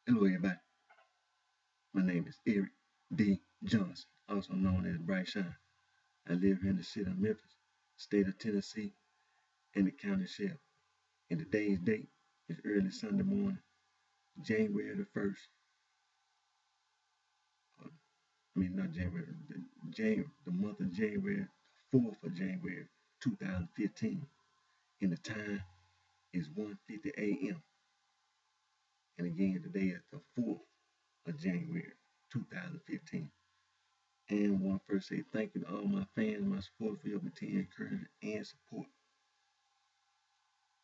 Hello, everybody. My name is Eric D. Johnson, also known as BrightShine. I live here in the city of Memphis, state of Tennessee, and the county sheriff. And today's date is early Sunday morning, January the 1st. Not January, the month of January, 4th of January, 2015. And the time is 1:50 a.m. And again, today is the 4th of January, 2015. And I want to first say thank you to all my fans, my supporters for your continued encouragement and support.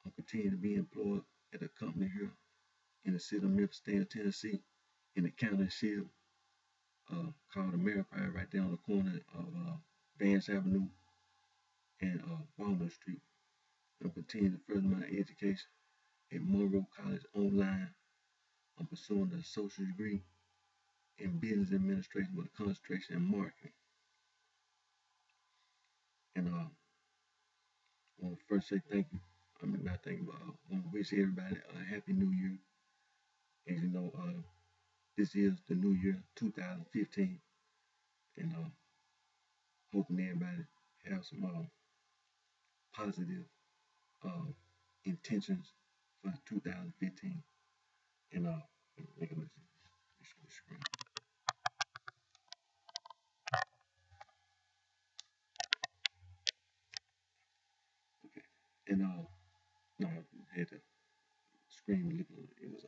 I'm continuing to be employed at a company here in the city of Memphis, state of Tennessee, in the county sheriff, called Ameripie, right there on the corner of Vance Avenue and Walnut Street. I'm continuing to further my education at Monroe College online. I'm pursuing an associate degree in business administration with a concentration in marketing. And I want to first say thank you. Not thank you, but I want to wish everybody a happy new year. As you know, this is the new year 2015, and hoping everybody have some positive uh, intentions for 2015. And make a listen. Screen. Okay. And no, I had to screen looking. It was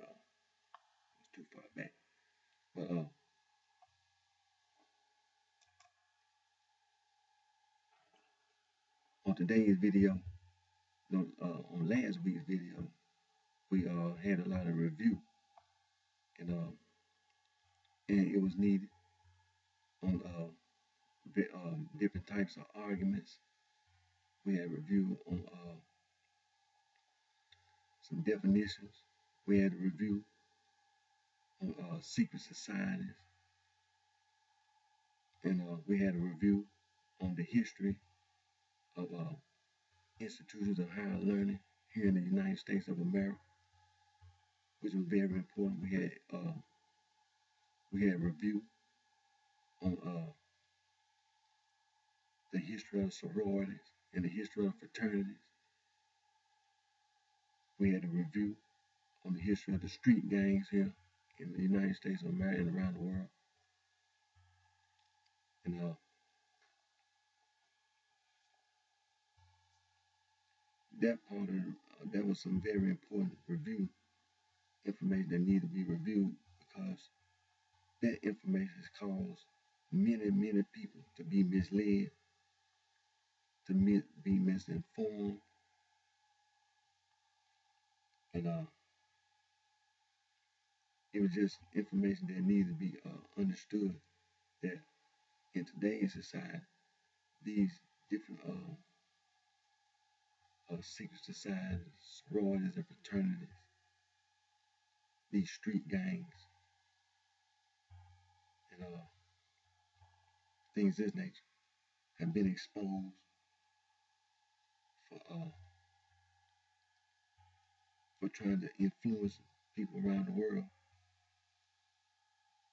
too far back. But on today's video, no, on last week's video, we had a lot of review, and and it was needed on different types of arguments. We had review on some definitions. We had a review on secret societies, and we had a review on the history of institutions of higher learning here in the United States of America, which was very important. We had a review on the history of sororities and the history of fraternities. We had a review on the history of the street gangs here in the United States of America and around the world. And that was some very important review information that needed to be reviewed, because that information has caused many people to be misled, to be misinformed, and it was just information that needed to be understood, that in today's society, these different secret societies, sororities, and fraternities, these street gangs, and things of this nature have been exposed for trying to influence people around the world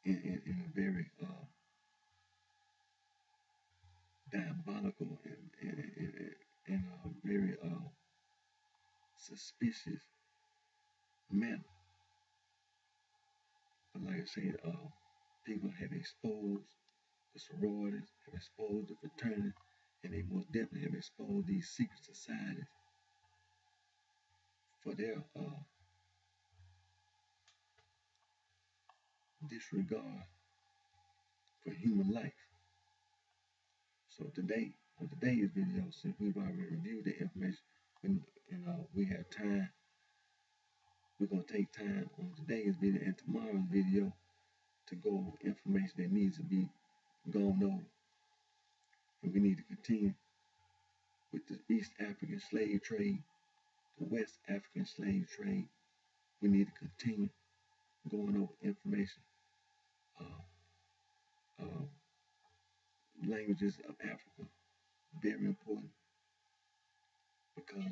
in a very diabolical and a very suspicious manner. But like I said, people have exposed the sororities, have exposed the fraternity, and they most definitely have exposed these secret societies for their disregard for human life. So today, on today's video, since we've already reviewed the information and we have time, we're going to take time on today's video and tomorrow's video to go over information that needs to be gone over. And we need to continue with the East African slave trade, the West African slave trade. We need to continue going over information, languages of Africa, very important, because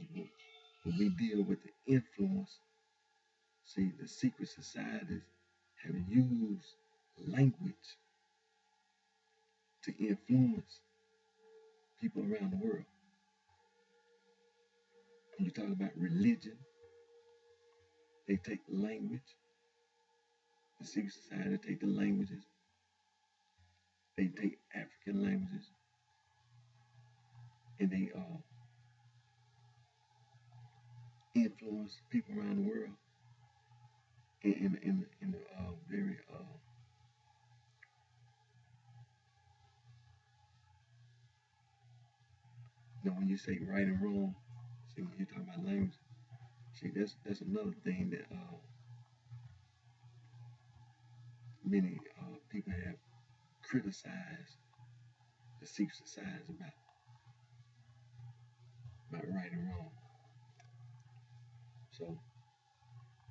when we deal with the influence, see, the secret societies have used language to influence people around the world. When you talk about religion, they take language. The secret society take the languages. They take African languages, and they influence people around the world in a very when you say right and wrong, see, when you're talking about language, see, that's another thing that many people have criticized the secret societies about right and wrong. So,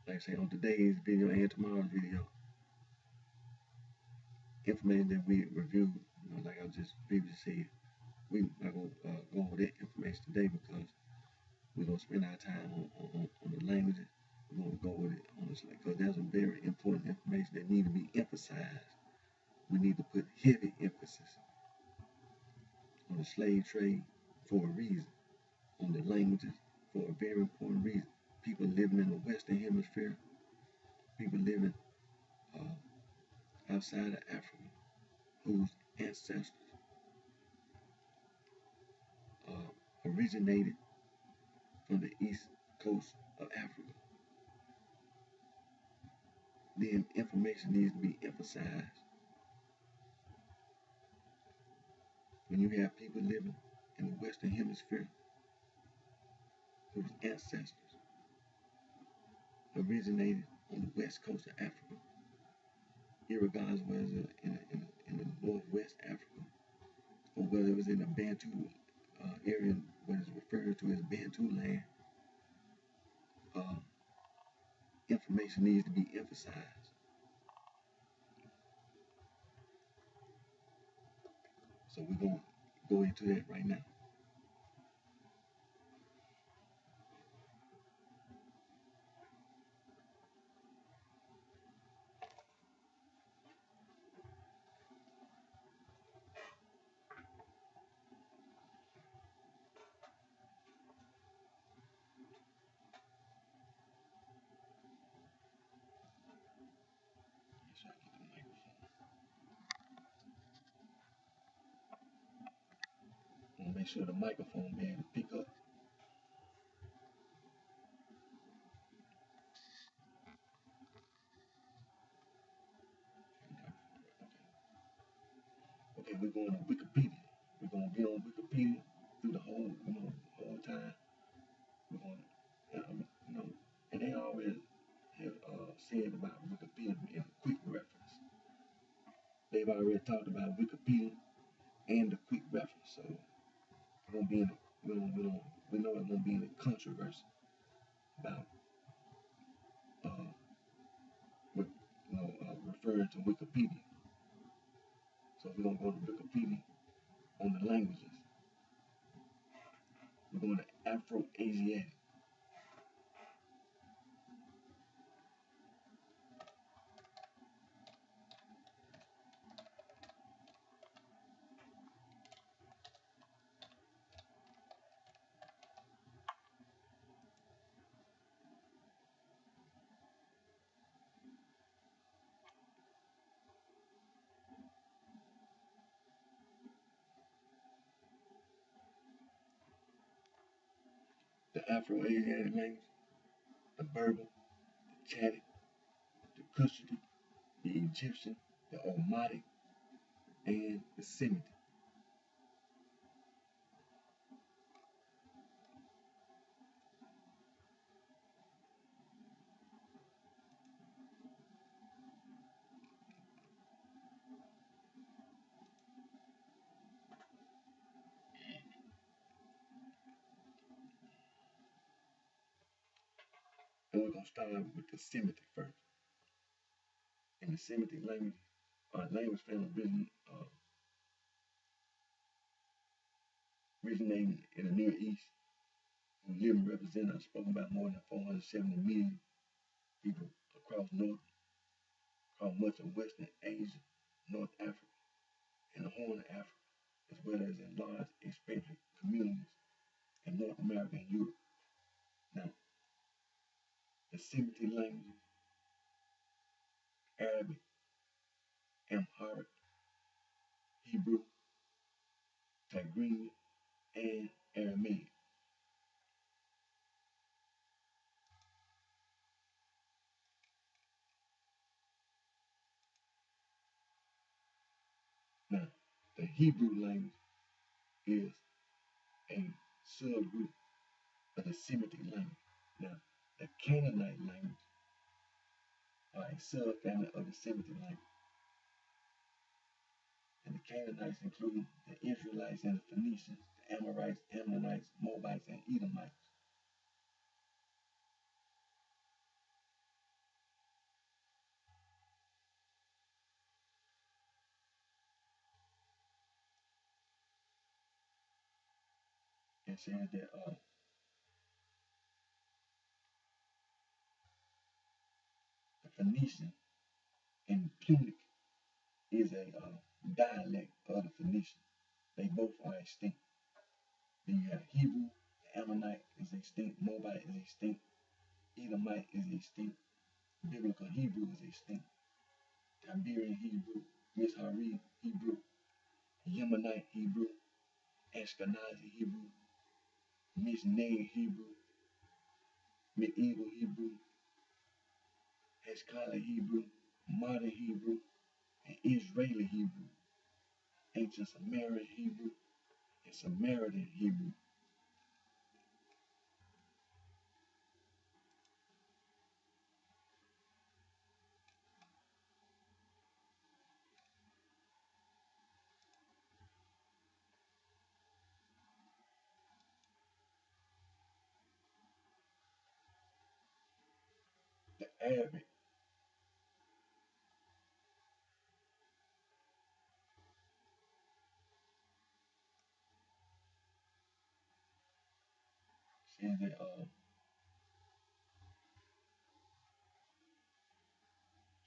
like I say, on today's video and tomorrow's video, information that we reviewed, like I just previously said, we're not going to go over that information today because we're going to spend our time on the languages. We're going to go with it on this, because there's some very important information that need to be emphasized. We need to put heavy emphasis on the slave trade for a reason, on the languages for a very important reason. People living in the Western Hemisphere, people living outside of Africa, whose ancestors originated from the east coast of Africa. Then information needs to be emphasized. When you have people living in the Western Hemisphere whose ancestors originated on the west coast of Africa, irregardless whether it was in the northwest Africa or whether it was in the Bantu area, what is referred to as Bantu land, information needs to be emphasized. So we're going to go into that right now. Make sure the microphone be able to pick up. Okay, we're going to Wikipedia. We're going to be on Wikipedia through the whole, whole time. We're going to, and they always have said about Wikipedia in a quick reference. They've already talked about Wikipedia and the quick reference, so it won't be in we know it won't be in a controversy about referring to Wikipedia. So we're gonna go to Wikipedia on the languages. We're going to Afro-Asiatic. The Afro-Asiatic language, the Berber, the Chadic, the Cushitic, the Egyptian, the Omotic, and the Semitic. And we're going to start with the Semitic first. In the Semitic language, language family originating in the Near East, who live and represent and spoken by more than 470 million people across North called much of Western Asia, North Africa, and the Horn of Africa, as well as in large expatriate communities in North America and Europe. Now, the Semitic languages, Arabic, Amharic, Hebrew, Tigrinya, and Aramaic. Now, the Hebrew language is a subgroup of the Semitic language. Now, the Canaanite language are a subfamily of the Semitic language. And the Canaanites include the Israelites and the Phoenicians, the Amorites, Ammonites, Moabites, and Edomites. It says that the Phoenician and Punic is a dialect of the Phoenician. They both are extinct. Then you have Hebrew, the Ammonite is extinct, Moabite is extinct, Edomite is extinct, Biblical Hebrew is extinct, Tiberian Hebrew, Mizrahi Hebrew, Yemenite Hebrew, Ashkenazi Hebrew, Mishneh Hebrew, Medieval Hebrew, Haskalah Hebrew, Modern Hebrew, and Israeli Hebrew, Ancient Sumerian Hebrew, and Samaritan Hebrew. The Arabic says that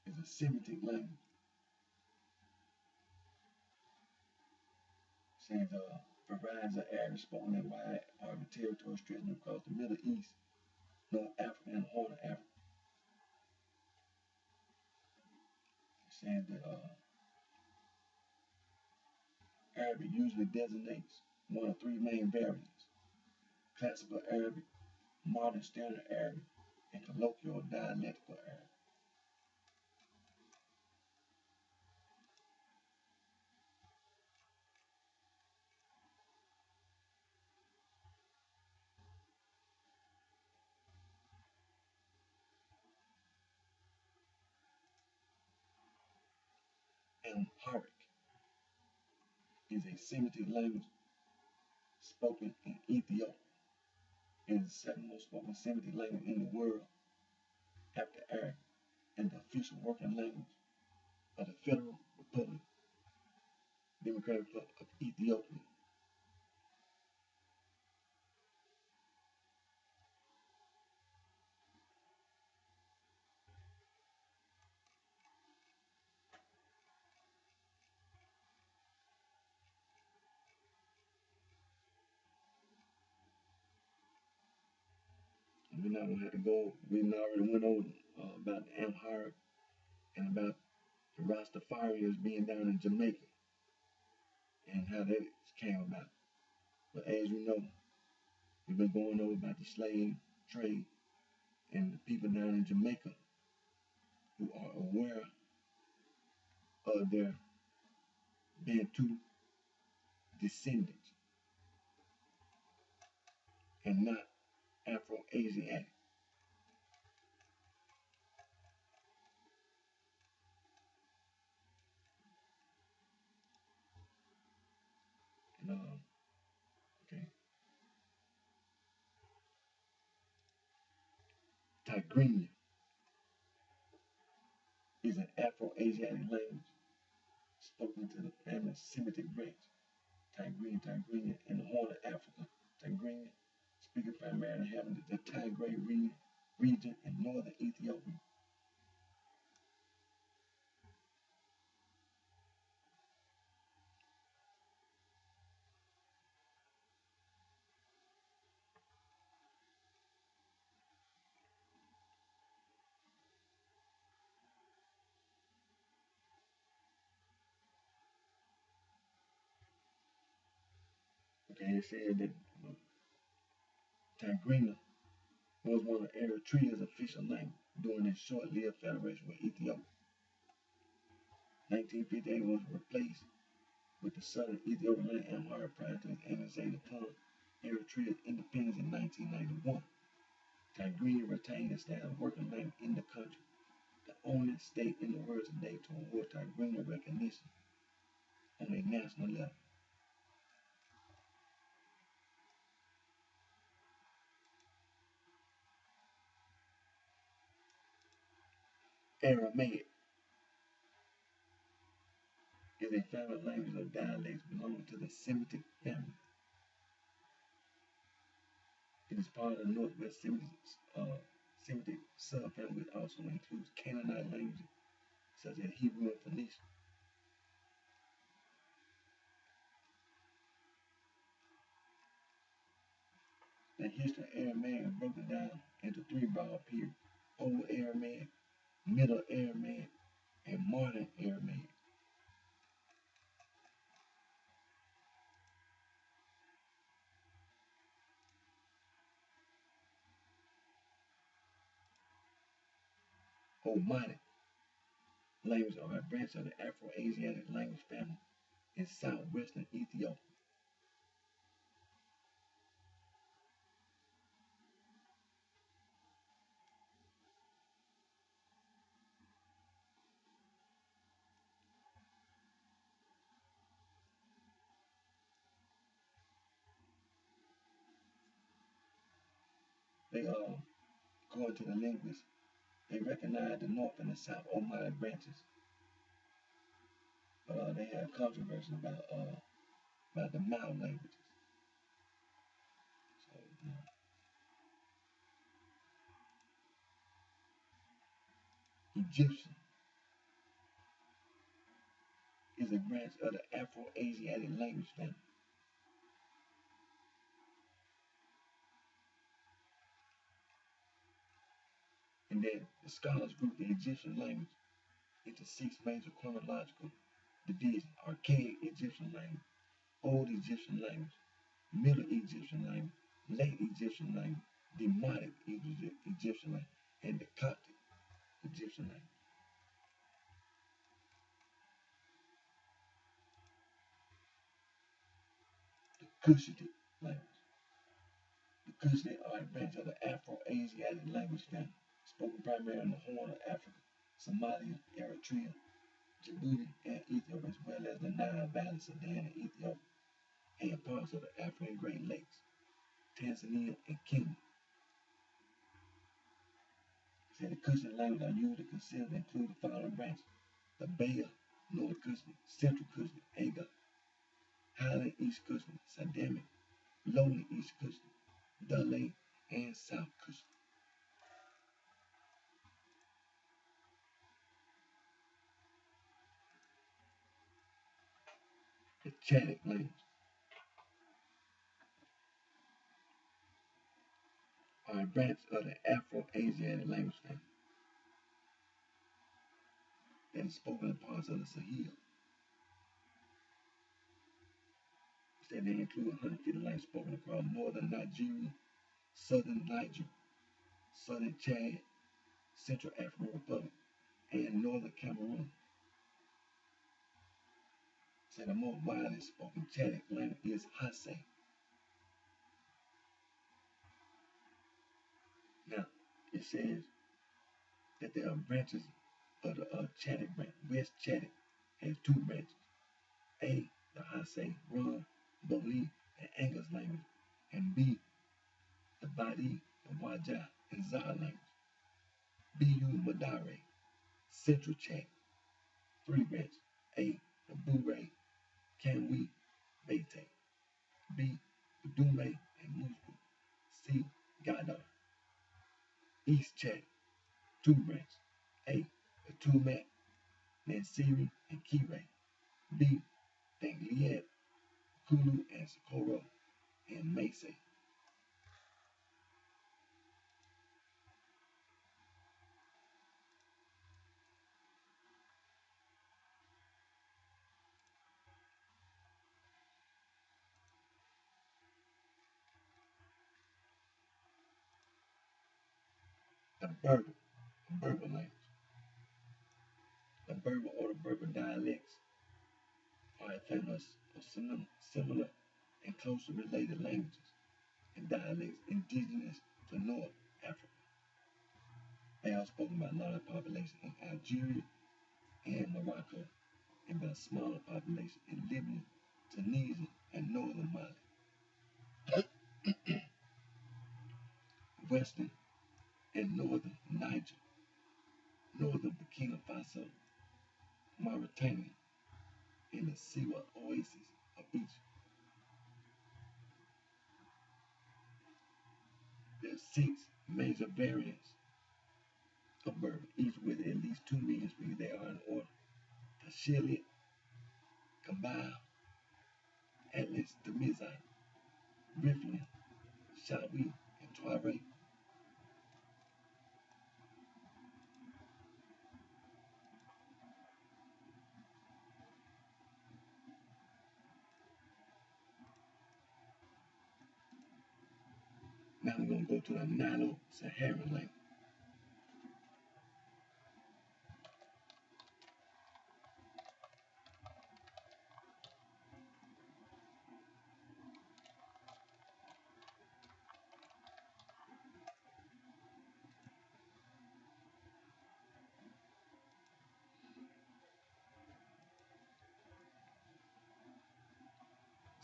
is a Semitic language. Says varieties of Arabic spoken in wide Arabic territory stretching across the Middle East, North Africa, and the Horn of Africa. Saying that Arabic usually designates one of three main variants: classical Arabic, modern standard Arabic, and colloquial dialectical Arabic. Amharic is a Semitic language spoken in Ethiopia. It is the second most spoken Semitic language in the world after Arabic and the official working language of the Federal Republic, Democratic Republic of Ethiopia. And we're not gonna have to go. We already went over about the Amharic and about the Rastafarians being down in Jamaica and how that came about. But as you know, we've been going over about the slave trade and the people down in Jamaica who are aware of their Bantu descendants and not Afro-Asiatic. And, okay, Tigrinya is an Afro-Asiatic language spoken to the family Semitic branch. Tigrinya in the Horn of Africa. Tigrinya, speaking primarily having the Tigray region in northern Ethiopia. Okay, it said that Tigrinya was one of Eritrea's official language during its short-lived federation with Ethiopia. 1958 was replaced with the southern Ethiopian Amharic prior to its annexation upon Eritrea's independence in 1991. Tigrinya retained its status of working language in the country, the only state in the world today to award Tigrinya recognition on a national level. Aramaic is a family language of dialects belonging to the Semitic family. It is part of the Northwest Semitic subfamily, which also includes Canaanite languages such as Hebrew and Phoenician. The history of Aramaic is broken down into three broad periods: Old Aramaic, Middle Aramaic, and Modern Aramaic. Old language are a branch of the Afro-Asiatic language family in southwestern Ethiopia. They according to the linguists, they recognize the North and the South Omitic branches, but they have controversy about the Mao languages. So, Egyptian is a branch of the Afro-Asiatic language family. And then the scholars group the Egyptian language into six major chronological divisions: Archaic Egyptian language, Old Egyptian language, Middle Egyptian language, Late Egyptian language, Demotic Egyptian language, and the Coptic Egyptian language. The Cushitic language. The Cushitic are a branch of the Afro-Asiatic language family, spoken primarily in the Horn of Africa, Somalia, Eritrea, Djibouti, and Ethiopia, as well as the Nile Valley, Sudan, and Ethiopia, and parts of the African Great Lakes, Tanzania, and Kenya. The Cushitic languages are usually considered to include the following branches: the Bay of North Cushitic, Central Cushitic, Aga, Highland East Cushitic, Sadamic, Lowland East Cushitic, Dudley, and South Cushitic. The Chadic language are a branch of the Afro-Asiatic language family that is spoken in parts of the Sahel. They include 150 languages spoken across northern Nigeria, southern Niger, southern Chad, Central African Republic, and northern Cameroon. The most widely spoken Chadic language is Hasse. Now, it says that there are branches of the Chadic branch. West Chadic has two branches: A, the Hasse, Run, Boli, and Angus language, and B, the Badi, the Wajah, and Zar language. Bu Madare, Central Chadic, three branches: A, the Bure, Kanwi, Bete; B, Dume, and Musbu; C, Gadar. East Chadic, two branches: A, the Tumat, Nansiri, and Kire; B, Dangliet, Kulu, and Socorro, and Mese. The Berber language. The Berber or the Berber dialects are a family of similar and closely related languages and dialects indigenous to North Africa. They are spoken by a large population in Algeria and Morocco, and by a smaller population in Libya, Tunisia, and northern Mali, western and northern Niger, northern Burkina Faso, Mauritania, and the Siwa oasis of Egypt. There are 6 major variants of Berber, each with at least 2 million speakers. They are in order: Tashili, Kabyle, Atlas, Tamizite, Riflin, Shawi, and Tuareg. Now we're going to go to the Nilo-Saharan language.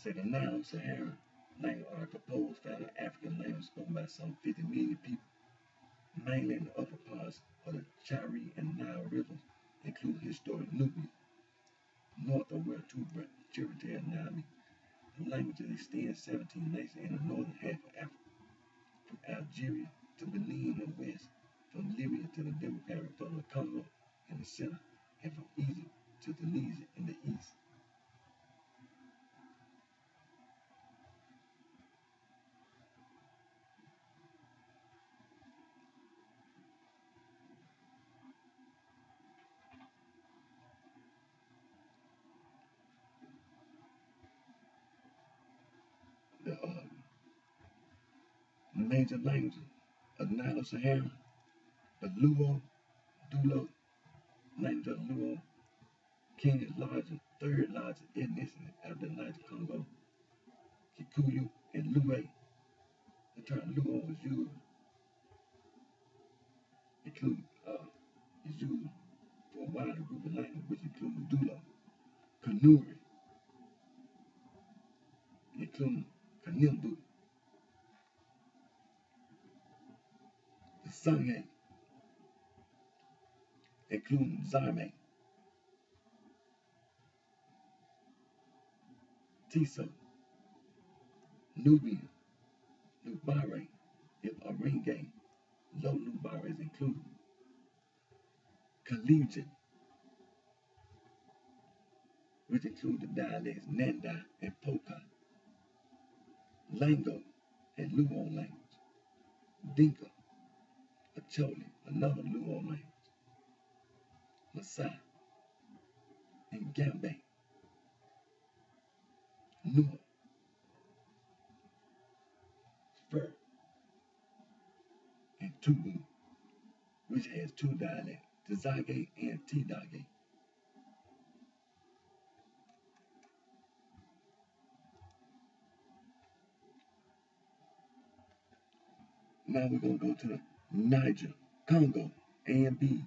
So the Nilo-Saharan language are a composed family of African languages spoken by some 50 million people, mainly in the upper parts of the Chari and Nile rivers, including historic Nubia, north of where 2 tributaries now meet. The languages extend 17 nations in the northern half of Africa, from Algeria to Benin in the west, from Libya to the Democratic Republic of Congo in the center, and from Egypt to Tunisia in the east. The major languages of Nilo-Saharan, the Luo, Dulo language of Luo, Kenya's largest, 3rd largest ethnicity after the Niger Congo, Kikuyu, and Lue. The term Luo is used is used for a wider group of languages, which includes Dulo, Kanuri, including Kanimbu, the Sanghe, including Zarme, Tiso, Nubian, Nubare, if Aringe, Low Nubare is included, Collegian, which include the dialects Nanda and Poka, Lango and Luo language, Dinka, Acholi, another Luo language, Maasai, and Gambe, Nuer, Fur, and Tubu, which has 2 dialects, Tizage and Tidage. Now we're going to go to the Niger, Congo, A and B.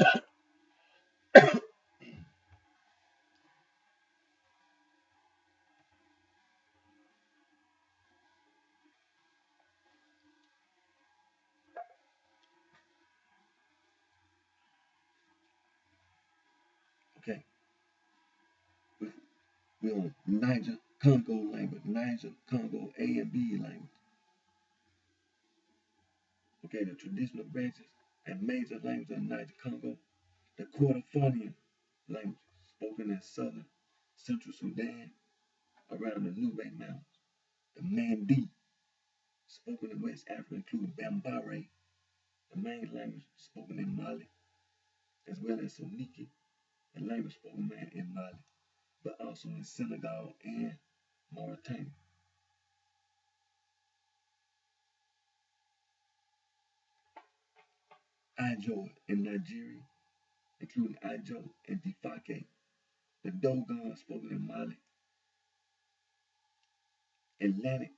Okay, we, we're on Niger Congo language, Niger Congo A and B language. Okay, the traditional branches and major language of Niger Congo, the Kordofanian language spoken in southern central Sudan around the Nubé Mountains. The Mandi spoken in West Africa include Bambara, the main language spoken in Mali, as well as Soniki, the language spoken in Mali, but also in Senegal and Mauritania. Ijo in Nigeria, including Ijo and Difake, the Dogon spoken in Mali. Atlantic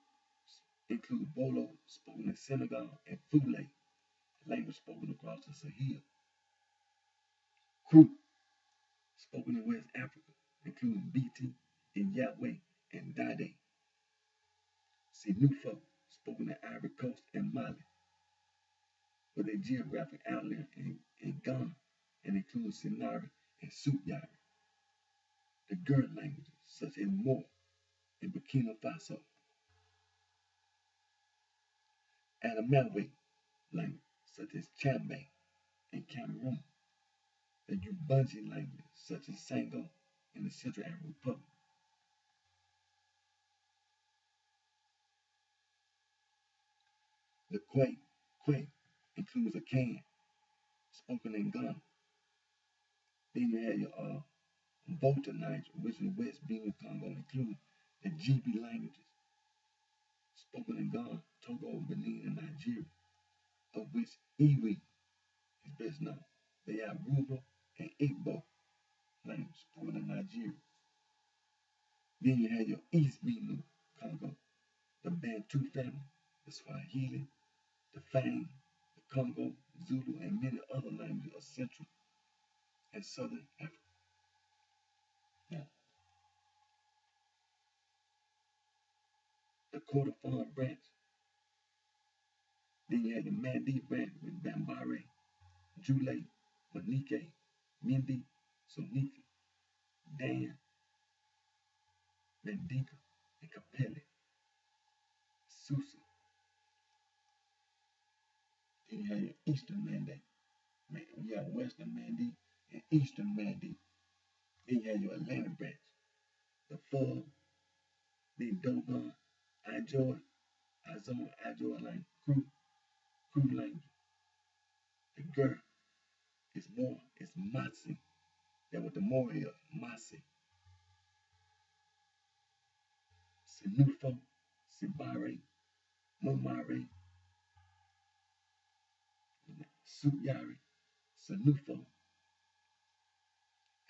include Bolo spoken in Senegal and Fule, language spoken across the Sahel. Kru spoken in West Africa, including Biti and Yahweh and Dade. Sinufo spoken in Ivory Coast and Mali, with a geographic outline in Ghana and includes Sinari and Subyari. The Gerd languages such as Mo in Burkina Faso. Adamalwe language such as Chambe in Cameroon. The Ubangi languages such as Sango in the Central African Republic. The Kwe includes a Kan spoken in Ghana. Then you have your Volta language, which is West Benue Congo, include the GB languages spoken in Ghana, Togo, Benin, and Nigeria, of which Iwi is best known. They have Yoruba and Igbo language spoken in Nigeria. Then you have your East Benue Congo, the Bantu family, the Swahili, the Fang, the Congo, Zulu, and many other languages of Central and Southern Africa. Now, the Kordofan branch, then you have the Mandi branch with Bambare, Jule, Manike, Mindi, Soniki, Dan, Mandinka, and Capelli, Susa. Then you have your Eastern Mandi. You have Western Mandi and Eastern Mandi. Then you have your Atlantic branch, the Fug, then Dogon, Ijoy, Azon, Ijoy language, Kru language. The Ger is more, it's Matsi. That what the more is, Masi. Sinufo, Sibare, Momare, Suyari, Sinufo,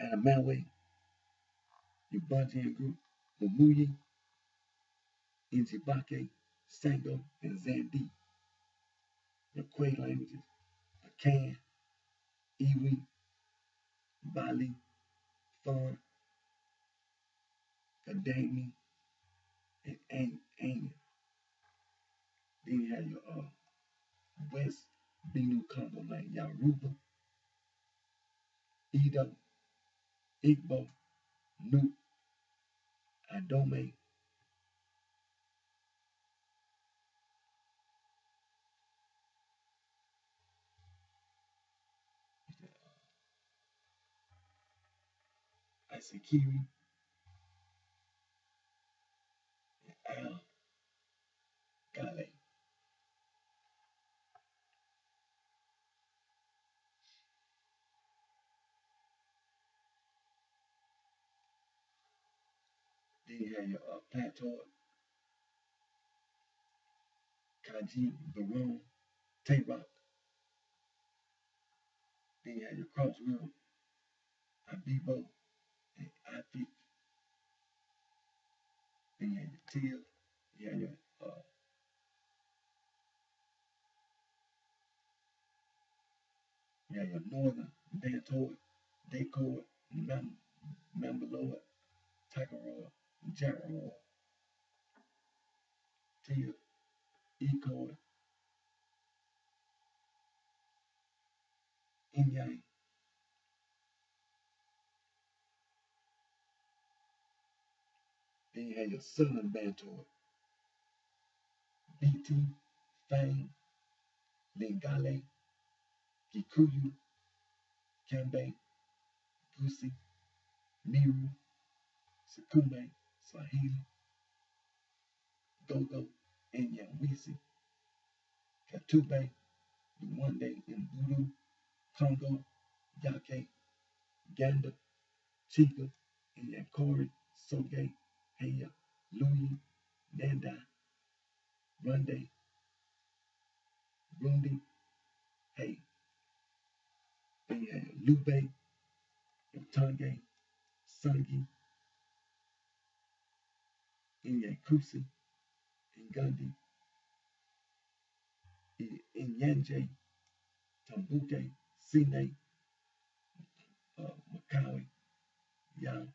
Adamawe, Ubanjian group, Mumuyi, Injibake, Sango, and Zandi. The Kwe languages, Akan, Iwi, Bali, Fon, Kadami, and Anya. Then you have your West Benue Congo like Yaruba, Edo, Igbo, Nupe, Adome, Isikiri, and Al Gale. Then you have your Plateau, Kaji, Barone, Tay-Rock. Then you have your Cross River, Abibo, and Afik. Then you have your Teal. You have your You have your northern Bantoid, Dacoid, Mambaloid, Ticaroid, Gyroid, Tia, Ecoid, Inyang. Then you have your southern Bantoid, BT, Fang, Lingale, Gikuyu, Kambe, Gusi, Miru, Sukume, Swahili, Gogo, and Yawisi, Katube, Luwande, and Voodoo, Congo, Yake, Ganda, Chica, and Yankori, Soge, Heya, Luyi, Nanda, Runde, Rundi, Hey, then you have Lube, Mtange, Sangi, Inyakusi, Ngandi, Inyanje, Tambuke, Sine, Makawi, Yang,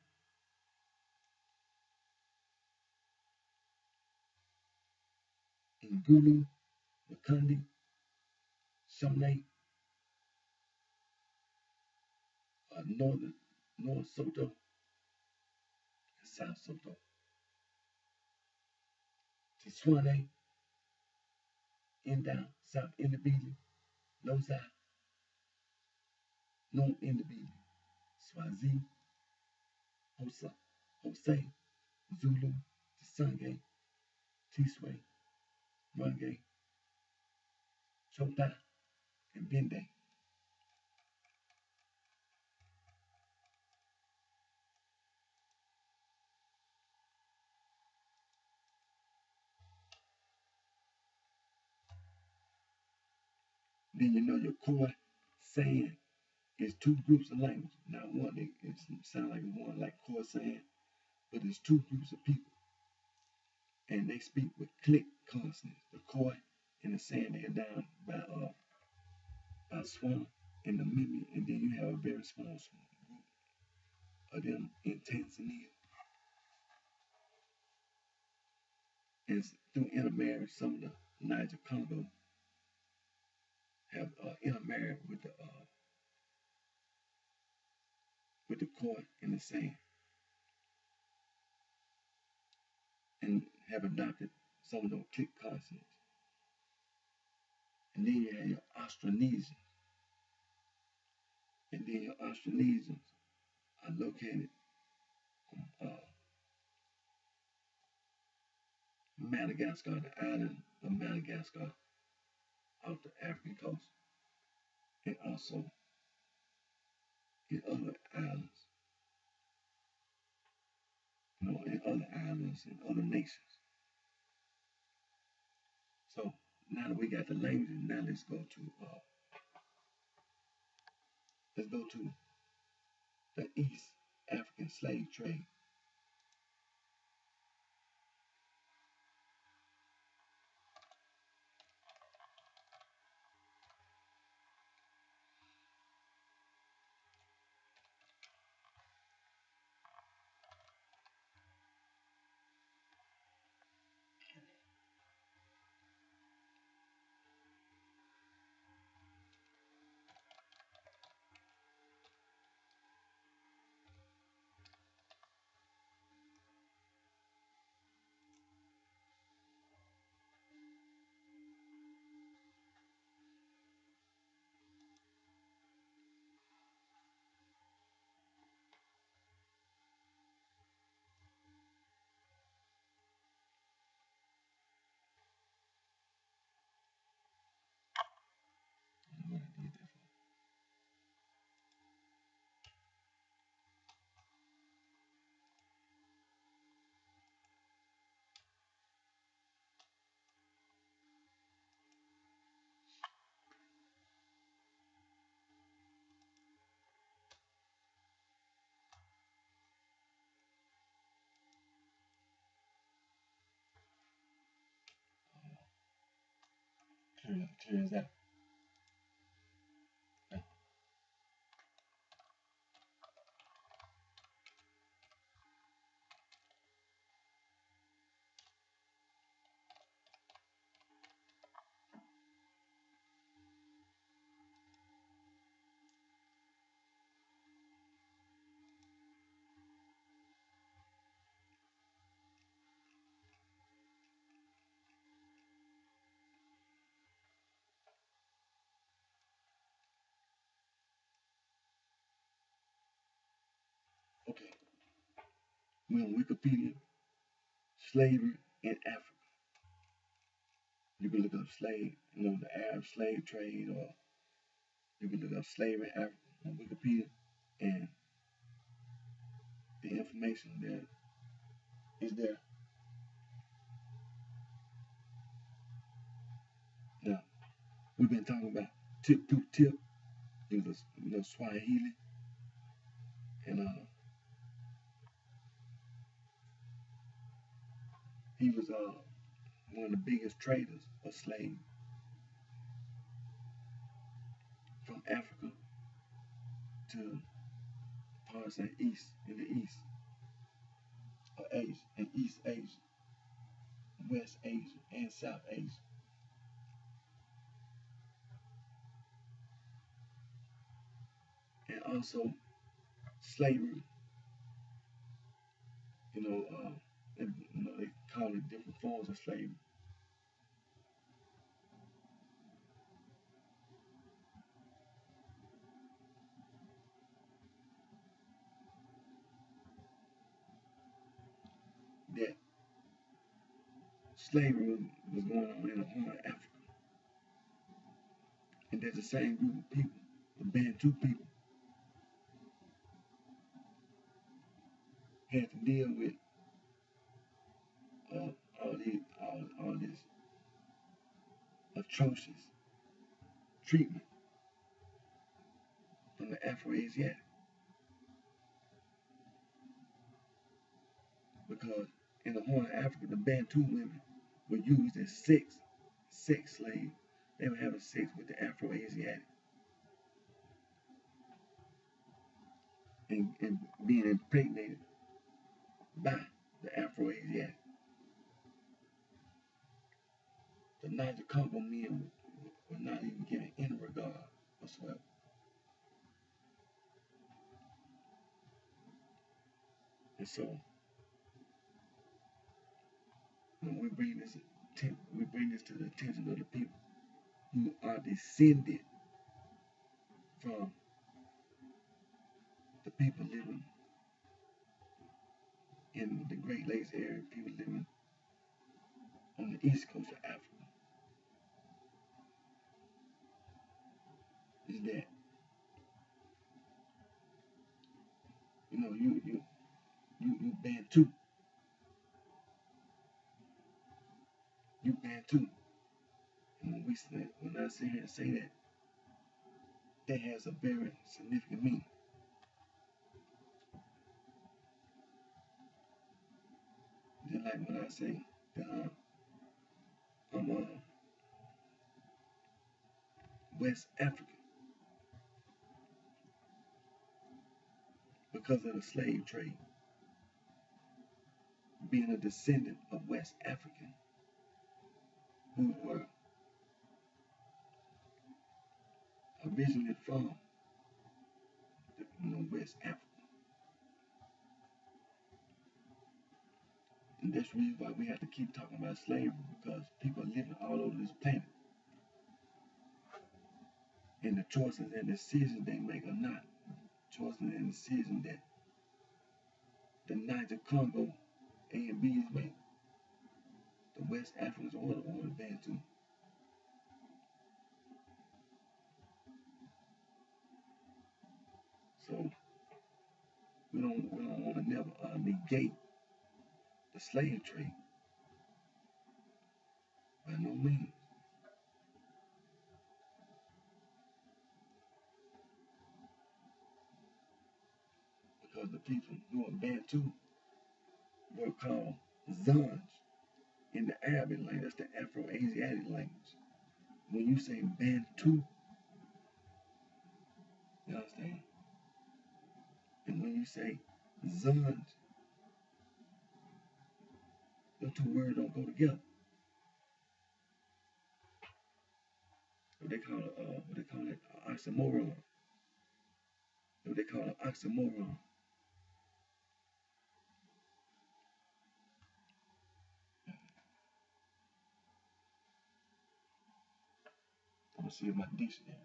Ngulu, Makandi, Shone, North Soto, and South Soto, Tiswane, Indown, South Indibili, Loza, North Indibili, Swazi, Hosa, Jose, Zulu, Tisange, Tiswe, Range, Chopa, and Bende. Then you know your core saying is two groups of language, not one. It sounds like one, like core saying, but it's two groups of people, and they speak with click consonants. The core and the saying they are down by Swan and the Mimi, and then you have a very small group of them in Tanzania. And through intermarriage, some of the Niger Congo have intermarried with the core and the saying, and have adopted some of those click consonants. And then you have your Austronesians, and then your Austronesians are located on Madagascar, the island of Madagascar, off the African coast, and also in other islands, in other islands and other nations. So now that we got the languages, now let's go to the East African slave trade. What I did that for. Clear as that. We're on Wikipedia, slavery in Africa. You can look up the Arab slave trade, or you can look up slavery in Africa on Wikipedia, and the information that is there. Now, we've been talking about Tip to Tip. He was Swahili, and he was one of the biggest traders of slaves from Africa to parts in the East, of Asia, and East Asia, West Asia, and South Asia. And also slavery, they call it different forms of slavery. That slavery was going on in the Horn of Africa. And there's the same group of people, the Bantu people, had to deal with all this atrocious treatment from the Afro-Asiatic, because in the Horn of Africa, the Bantu women were used as sex slaves. They were having sex with the Afro-Asiatic and being impregnated by the Afro-Asiatic. The Niger Congo men were not even given any regard whatsoever. And so, when we bring this to the attention of the people who are descended from the people living in the Great Lakes area, people living on the east coast of Africa, is that you Bantu, you Bantu. And when I sit here and say that, that has a very significant meaning. Just like when I say that I'm West African because of the slave trade, being a descendant of West African who were originally from West Africa. And that's the reason why we have to keep talking about slavery, because people are living all over this planet. And the choices and decisions they make are not choices and decisions that the Niger Congo A and B's make, the West Africans or the Bantu. So we don't want to never negate the slave trade, by no means. Because the people who are Bantu were called Zans in the Arabic language. That's the Afro-Asiatic language. When you say Bantu, you understand? And when you say Zans, the two words don't go together. What they call it, oxymoron. What they call an oxymoron. I'm gonna see if my dictionary.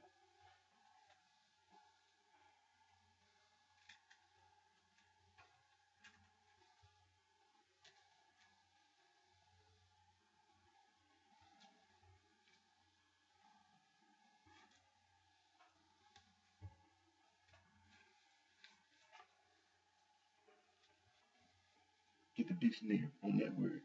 the dictionary on that word.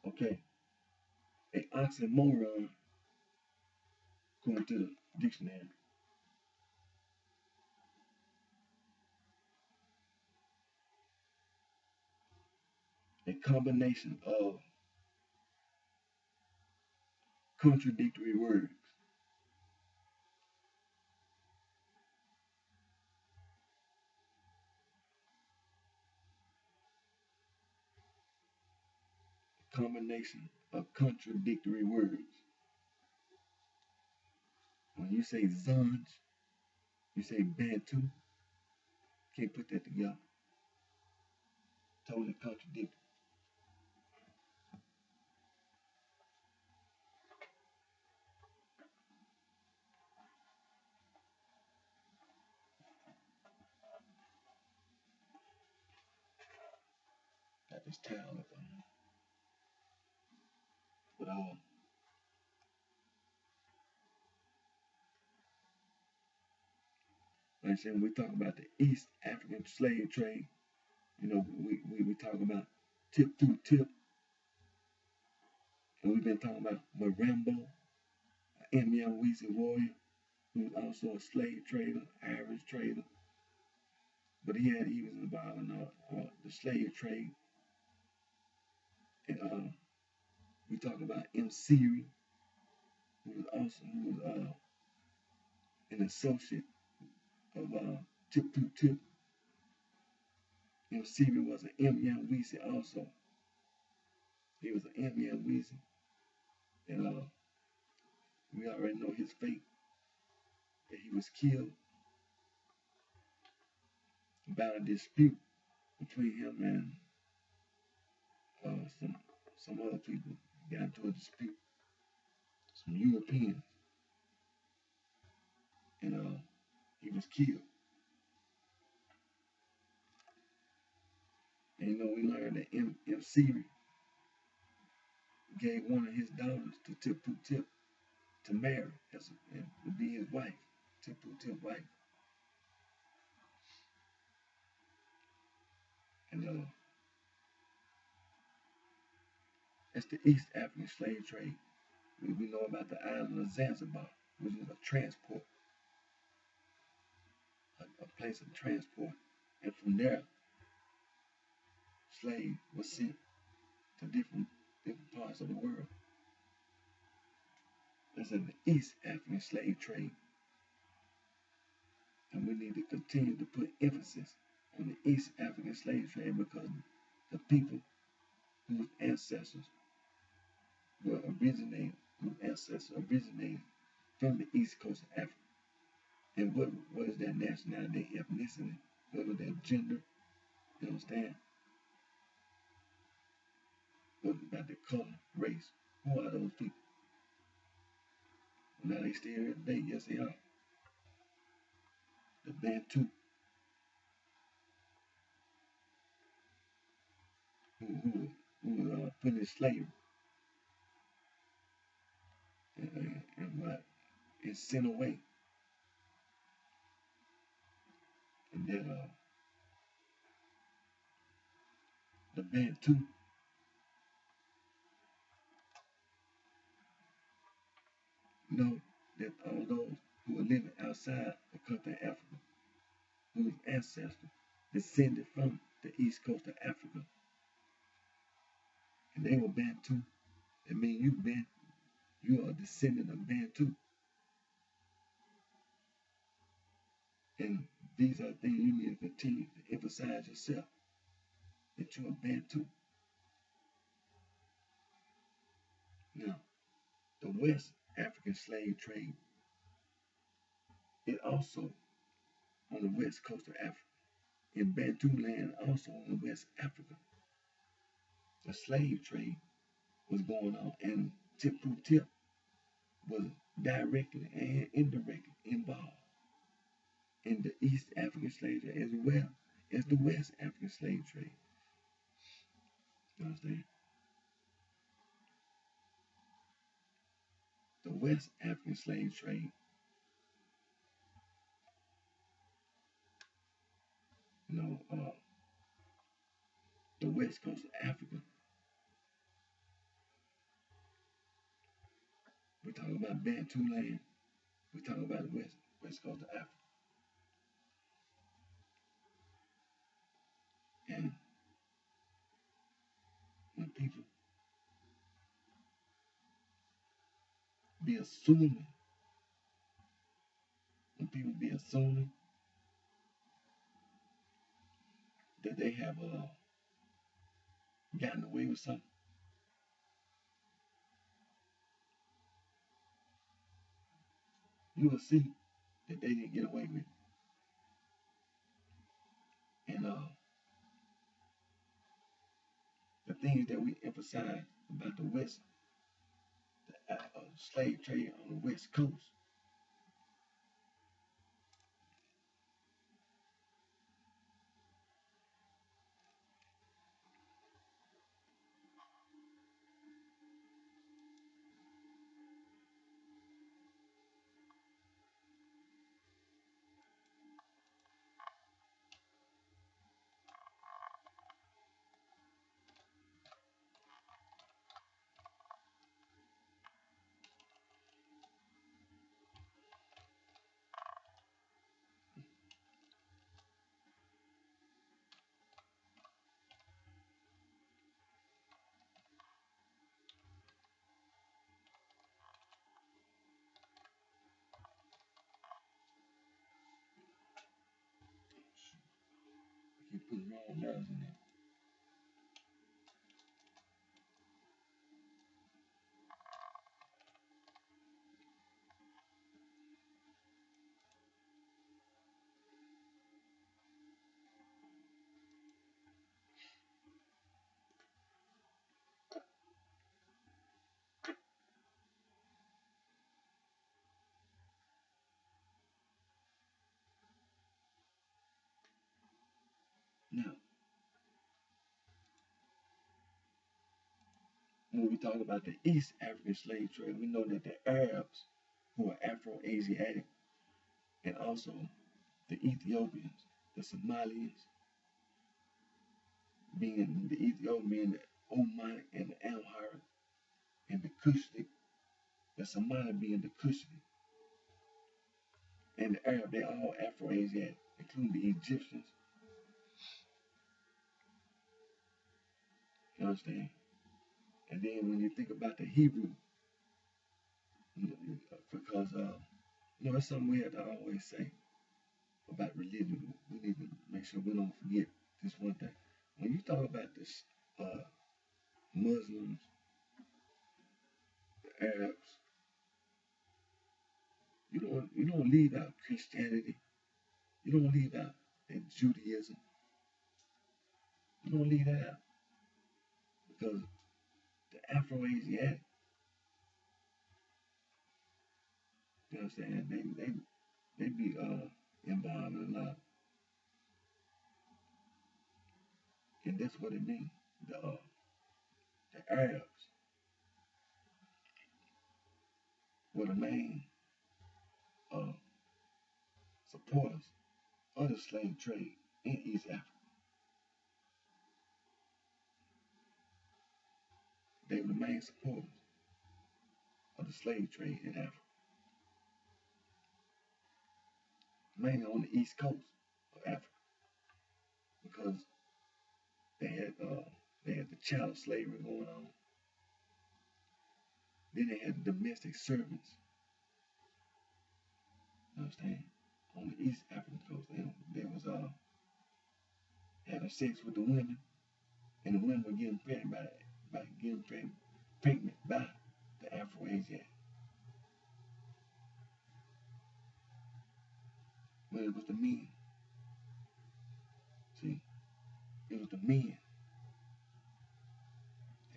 Okay, an oxymoron, according to the dictionary, a combination of contradictory words. Combination of contradictory words. When you say Zanj, you say Bantu, can't put that together. Totally contradictory. Got this towel up on here. But like I said, when we talk about the East African slave trade, you know, we talk about tip through tip, and we've been talking about Marambo, an Weezy warrior, who was also a slave trader, Irish trader, but he was involved in the slave trade. And we talk about M. Siri, who was an associate of Tip Through Tip. M. Siri was an Weezy also. He was an Weezy, and we already know his fate. That he was killed about a dispute between him and some other people. Got into a dispute, some Europeans, and he was killed. And you know, we learned that M. Siri gave one of his daughters to Tip Through Tip to marry and to be his wife, Tip Through Tip wife. And that's the East African slave trade. We know about the island of Zanzibar, which was a transport, a place of transport. And from there, slaves were sent to different parts of the world. That's in the East African slave trade. And we need to continue to put emphasis on the East African slave trade because the people whose ancestors originated from the East Coast of Africa. And what is their nationality, their ethnicity, what was their gender, you understand? What about their color, race? Who are those people? Well, now they still here today, yes they are. The Bantu, who were put in slavery and sent away. And then the Bantu know that all those who are living outside the country of Africa, whose ancestors descended from the east coast of Africa, and they were Bantu. It means you are a descendant of Bantu. And these are things you need to continue to emphasize yourself, that you're a Bantu. Now, the West African slave trade is also on the west coast of Africa. in Bantu land, also in West Africa, the slave trade was going on, and tip to tip was directly and indirectly involved in the East African slave trade as well as the West African slave trade. You understand? The West African slave trade, you know, the west coast of Africa. We're talking about Bantu land. We're talking about the west coast of Africa. And when people be assuming, that they have gotten away with something, you will see that they didn't get away with it. And the things that we emphasize about the West, the slave trade on the West Coast, you put wrong letters in there. Now, when we talk about the East African slave trade, we know that the Arabs, who are Afro-Asiatic, and also the Ethiopians, the Somalians, being the Ethiopian, the Omani, and the Amharic, and the Kushite, the Somali being the Kushite, and the Arab, they all Afro-Asiatic, including the Egyptians. You understand? And then when you think about the Hebrew, because it's something we have to always say about religion. We need to make sure we don't forget this one thing. When you talk about this Muslims, the Arabs, you don't leave out Christianity. You don't leave out that Judaism. You don't leave that out because the Afro-Asiatic, you know what I'm saying? They be involved in a lot, and that's what it means. The Arabs were the main uh, supporters of the slave trade in East Africa. They were the main supporters of the slave trade in Africa, mainly on the East Coast of Africa, because they had the chattel slavery going on. Then they had the domestic servants. You understand? On the East African coast, they was having sex with the women, and the women were getting pregnant by getting pregnant by the Afro-Asiatic. But it was the men was the men,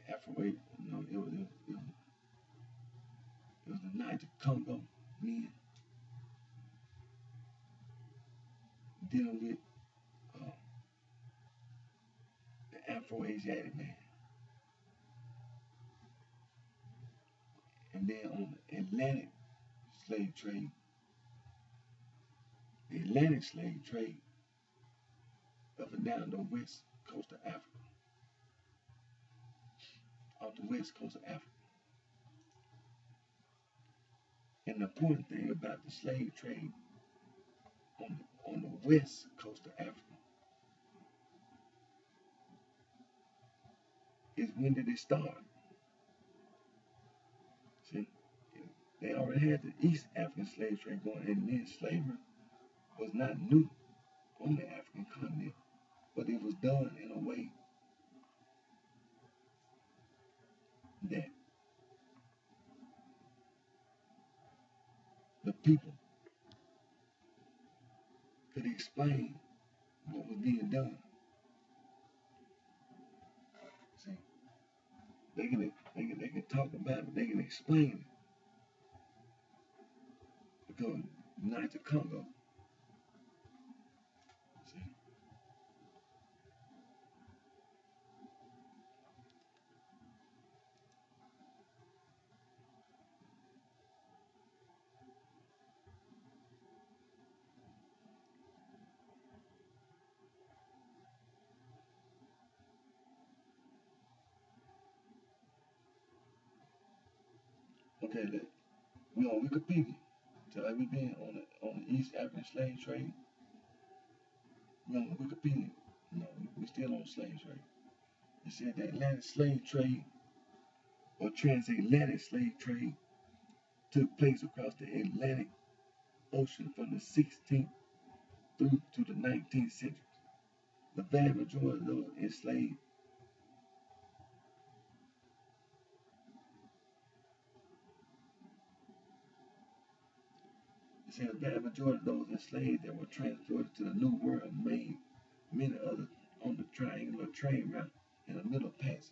the Afro, it was the Niger Congo men dealing with uh, the Afro-Asiatic man. And then on the Atlantic slave trade, the Atlantic slave trade up and down the west coast of Africa, off the west coast of Africa. And the important thing about the slave trade on the west coast of Africa is when did it start? See, they already had the East African slave trade going, and then slavery was not new on the African continent, but it was done in a way that the people could explain what was being done. See, they can talk about it, they can explain it because Niger Congo. See, okay, we on Wikipedia. So like we been on the East African slave trade. We on Wikipedia. No, we still on slave trade. It said the Atlantic slave trade or transatlantic slave trade took place across the Atlantic Ocean from the 16th through to the 19th century. The vast majority of those enslaved it said the vast majority of those enslaved that were transported to the New World made many others on the triangular trade route in the Middle Passage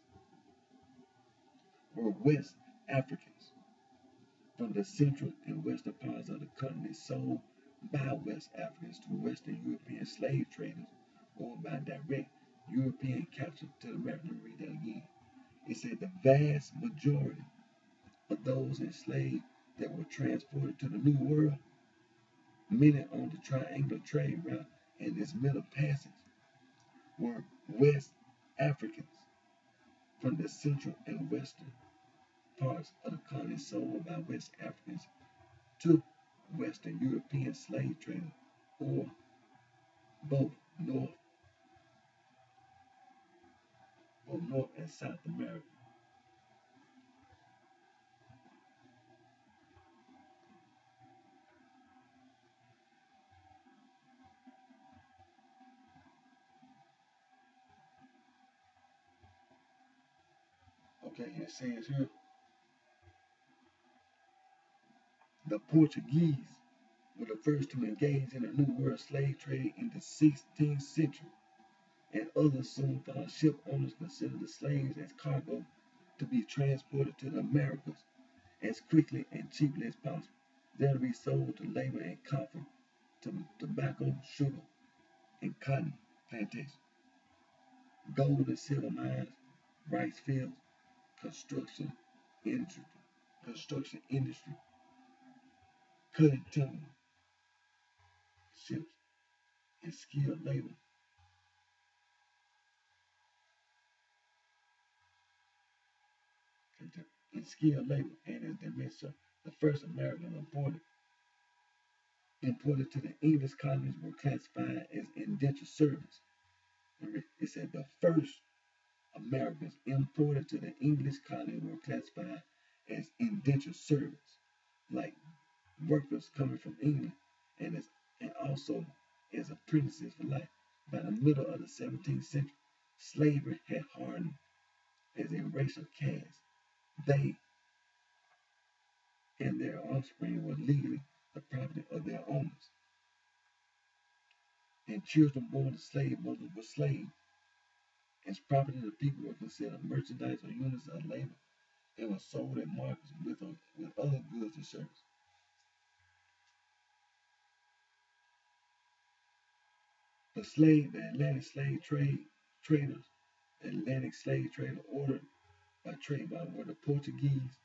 were West Africans from the central and western parts of the continent sold by West Africans to Western European slave traders or by direct European capture to the American. Read that again. It said the vast majority of those enslaved that were transported to the New World, many on the triangular trade route in this Middle Passage, were West Africans from the central and western parts of the continent sold by West Africans to Western European slave traders or both North and South America. Okay, it says here the Portuguese were the first to engage in the New World slave trade in the 16th century, and others soon found ship owners considered the slaves as cargo to be transported to the Americas as quickly and cheaply as possible, there to be sold to labor in coffee, tobacco, sugar, and cotton plantations, gold and silver mines, rice fields, construction industry, construction industry, cutting timber, ships, and skilled labor. And skilled labor, and as they mentioned, the first American imported to the English colonies were classified as indentured servants. It said the first Americans imported to the English colonies were classified as indentured servants, like workers coming from England, and also as apprentices for life. By the middle of the 17th century, slavery had hardened as a racial caste. They and their offspring were legally the property of their owners, and children born to slave mothers were slaves. As property, the people were considered merchandise or units of labor. They were sold at markets with other goods and services. The traders, Atlantic slave trader ordered by trade by were the Portuguese,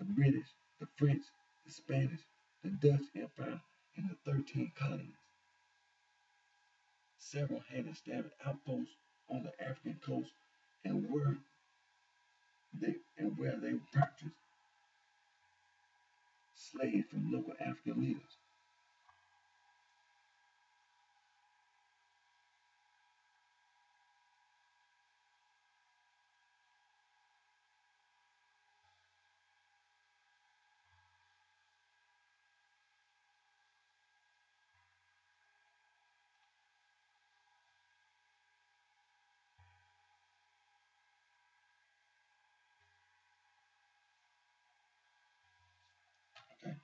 the British, the French, the Spanish, the Dutch Empire, and the 13 colonies. Several had established outposts on the African coast and where they purchased slaves from local African leaders. Okay.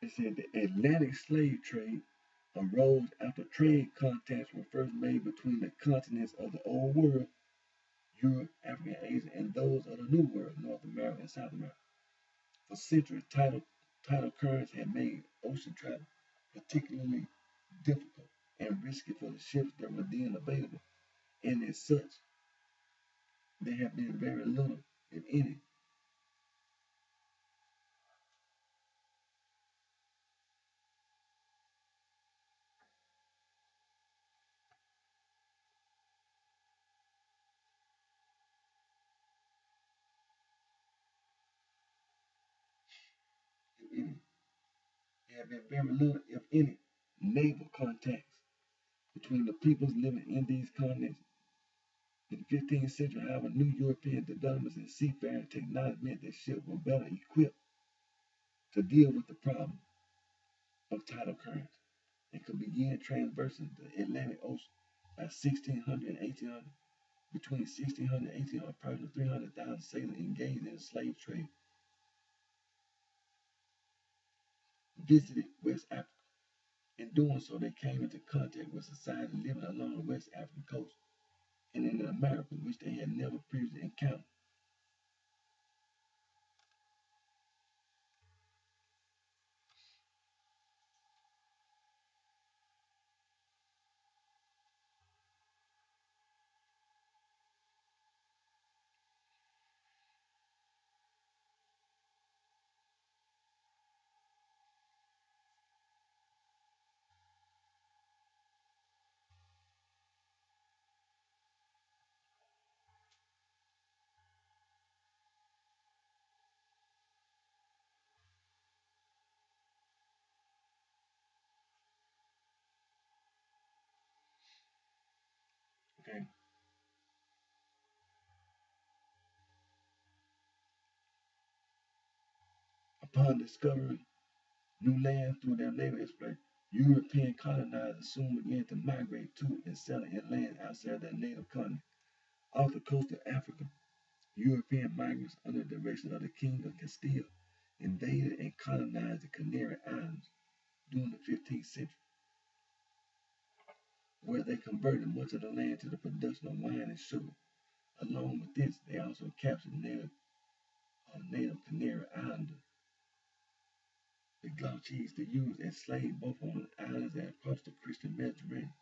It said the Atlantic slave trade arose after trade contacts were first made between the continents of the Old World, Europe, Africa, Asia, and those of the New World, North America and South America. For centuries, tidal currents had made ocean travel particularly difficult and risky for the ships that were then available, and as such, there have been very little, if any, if any, there have been very little, if any, naval contacts between the peoples living in these continents. In the 15th century, however, new European developments in seafaring technology meant that ships were better equipped to deal with the problem of tidal currents and could begin traversing the Atlantic Ocean by 1600 and 1800. Between 1600 and 1800, approximately 300,000 sailors engaged in the slave trade visited West Africa. In doing so, they came into contact with society living along the West African coast and in America, which they had never previously encountered. Okay. Upon discovering new lands through their naval exploration, European colonizers soon began to migrate to and settle in lands outside their native continent. Off the coast of Africa, European migrants under the direction of the King of Castile invaded and colonized the Canary Islands during the 15th century, where they converted much of the land to the production of wine and sugar. Along with this, they also captured native Canary Islanders, the gauchos, to use as slaves both on the islands and across the Christian Mediterranean.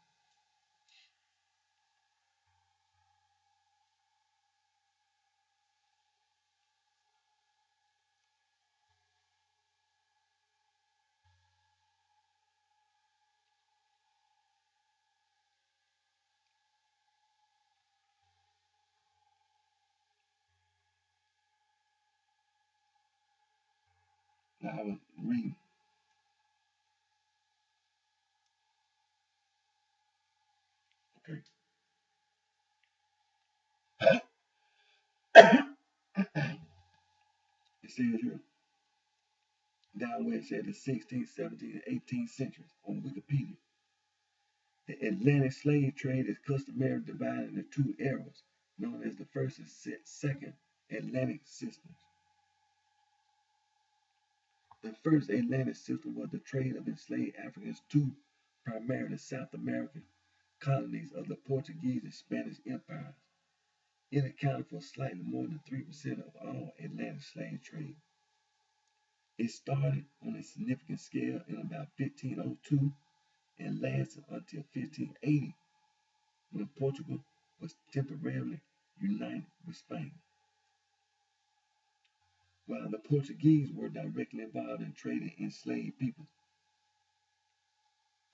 Now I was reading, okay. It says here, down where it said the 16th, 17th, and 18th centuries on Wikipedia. The Atlantic slave trade is customarily divided into two eras, known as the first and second Atlantic systems. The first Atlantic system was the trade of enslaved Africans to primarily South American colonies of the Portuguese and Spanish empires. It accounted for slightly more than 3% of all Atlantic slave trade. It started on a significant scale in about 1502 and lasted until 1580, when Portugal was temporarily united with Spain. While the Portuguese were directly involved in trading enslaved people,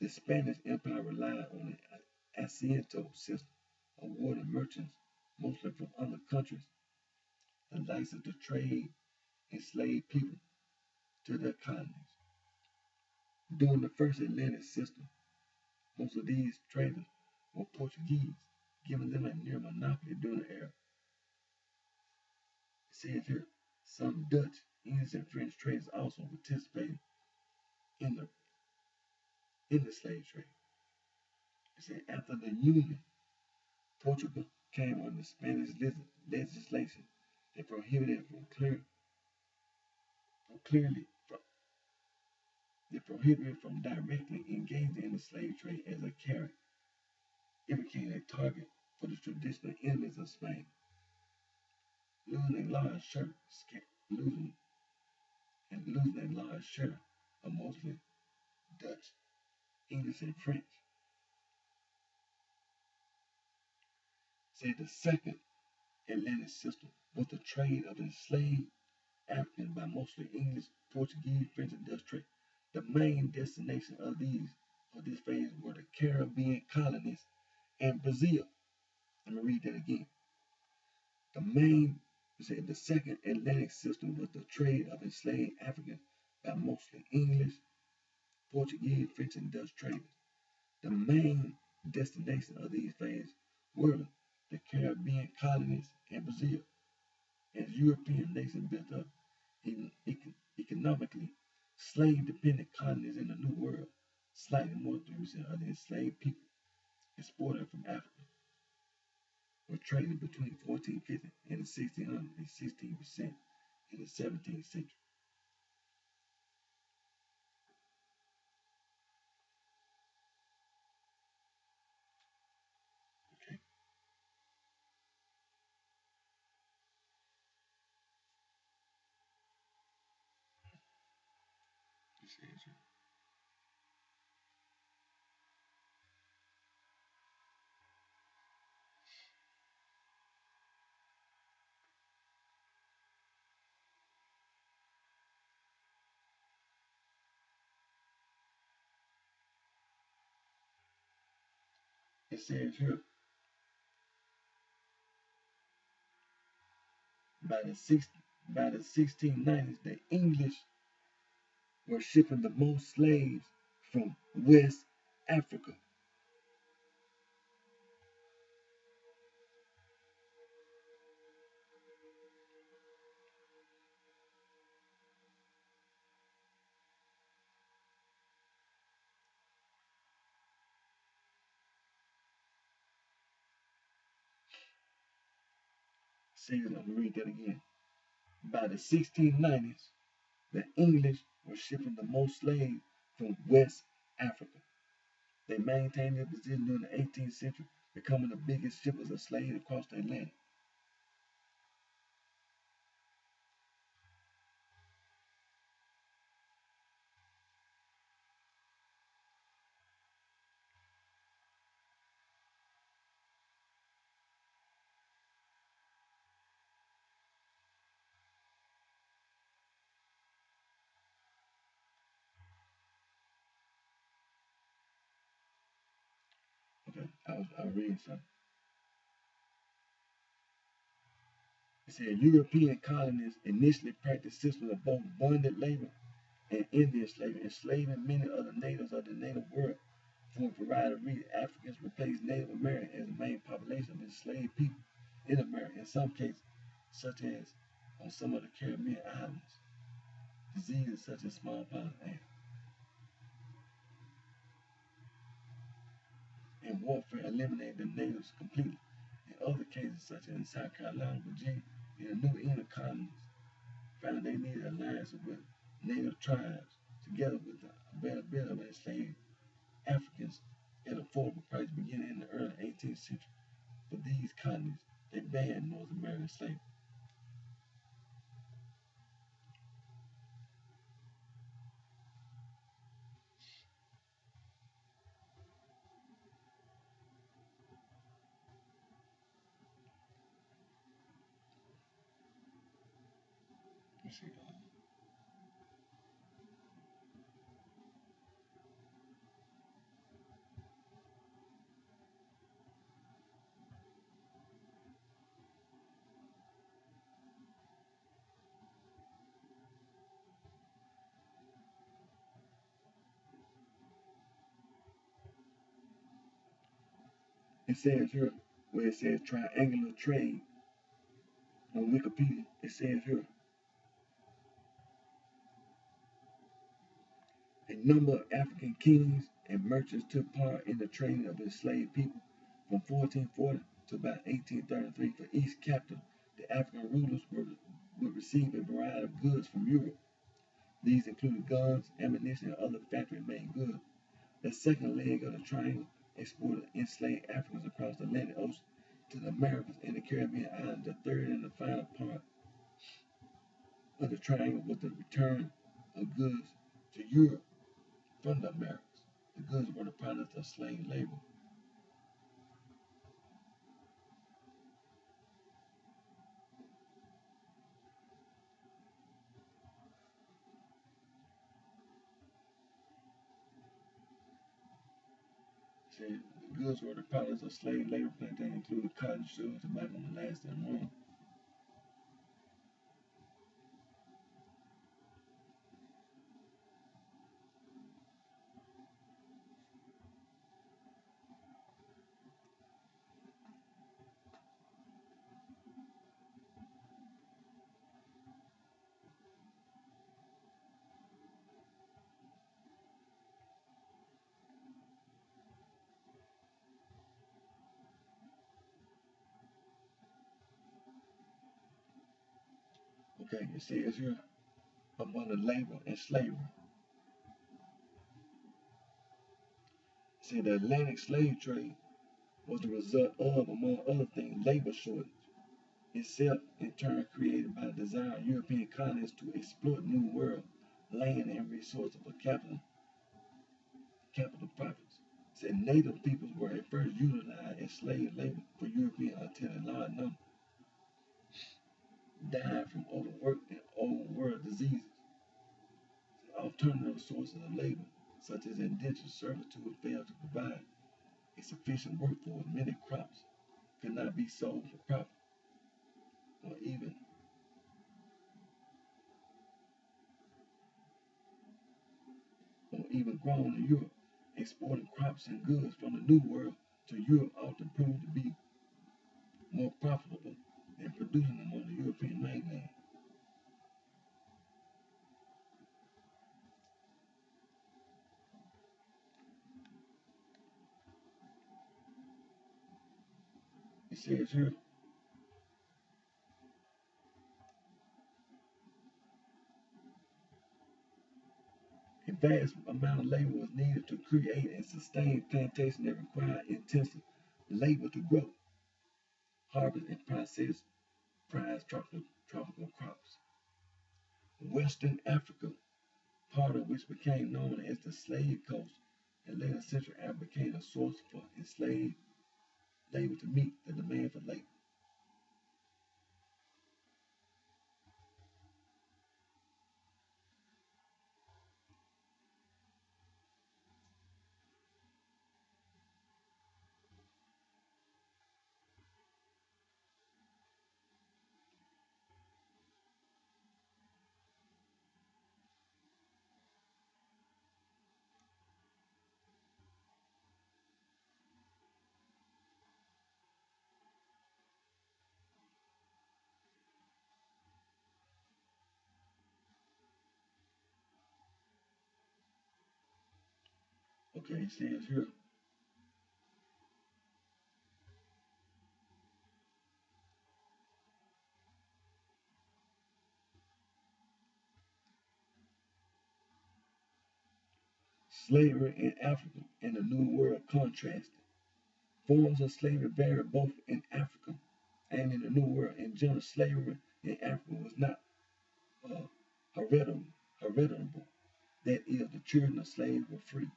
the Spanish Empire relied on an asiento system, awarding merchants, mostly from other countries, the license to trade enslaved people to their colonies. During the first Atlantic system, most of these traders were Portuguese, giving them a near monopoly during the era. It says here, some Dutch, English, and French traders also participated in the slave trade. It said after the Union, Portugal came under Spanish legislation that prohibited from directly engaging in the slave trade as a carrot. It became a target for the traditional enemies of Spain, losing a large share, losing a large share of mostly Dutch, English, and French. Said the second Atlantic system was the trade of enslaved Africans by mostly English, Portuguese, French, and Dutch trade. The main destination of this phase were the Caribbean colonies and Brazil. Let me read that again. The second Atlantic system was the trade of enslaved Africans by mostly English, Portuguese, French, and Dutch traders. The main destination of these phases were the Caribbean colonies and Brazil. As European nations built up economically slave-dependent colonies in the New World, slightly more than 3% of the enslaved people exported from Africa were traded between 1450 and 1600 and 16% in the 17th century. Okay. It says here, by the 1690s, the English were shipping the most slaves from West Africa. See, I'm gonna read that again. By the 1690s, the English were shipping the most slaves from West Africa. They maintained their position during the 18th century, becoming the biggest shippers of slaves across the Atlantic. Okay, I was reading something. It said European colonies initially practiced systems of both bonded labor and Indian slavery, enslaving many of the natives of the native world. For a variety of reasons, Africans replaced Native Americans as the main population of enslaved people in America. In some cases, such as on some of the Caribbean islands, diseases such as smallpox and warfare eliminated the natives completely. In other cases, such as in South Carolina, Virginia, in the New England colonies found they needed alliances with native tribes together with the availability of enslaved Africans at affordable price beginning in the early 18th century. For these colonies, they banned North American slavery. It says here, where it says triangular trade on Wikipedia, it says here, a number of African kings and merchants took part in the trading of enslaved people from 1440 to about 1833. For each captive, the African rulers would receive a variety of goods from Europe. These included guns, ammunition, and other factory-made goods. The second leg of the triangle exported enslaved Africans across the Atlantic Ocean to the Americas and the Caribbean islands. The third and the final part of the triangle was the return of goods to Europe from the Americas. The goods were the products of slave labor. See, the goods were the products of slave labor plantation included cotton, sugar, tobacco, molasses, and rum. Okay, it says here about the labor and slavery. See, the Atlantic slave trade was the result of, among other things, labor shortage itself, in turn created by the desire of European colonists to exploit New World land and resources for capital profits. Said native peoples were at first utilized as slave labor for Europeans until a large number died from overwork and old world diseases. Alternative sources of labor, such as indentured servitude, failed to provide a sufficient workforce. Many crops could not be sold for profit, or even grown in Europe. Exporting crops and goods from the New World to Europe often proved to be more profitable than producing them on the European mainland. It says here, a vast amount of labor was needed to create and sustain plantations that required intensive labor to grow, harvest, and process prized tropical crops. Western Africa, part of which became known as the Slave Coast, in later Central Africa became a source for enslaved labor to meet the demand for labor. Okay, it says here, Slavery in Africa and the New World contrasted. Forms of slavery vary both in Africa and in the New World. In general, slavery in Africa was not uh, heritable. That is, the children of slaves were free,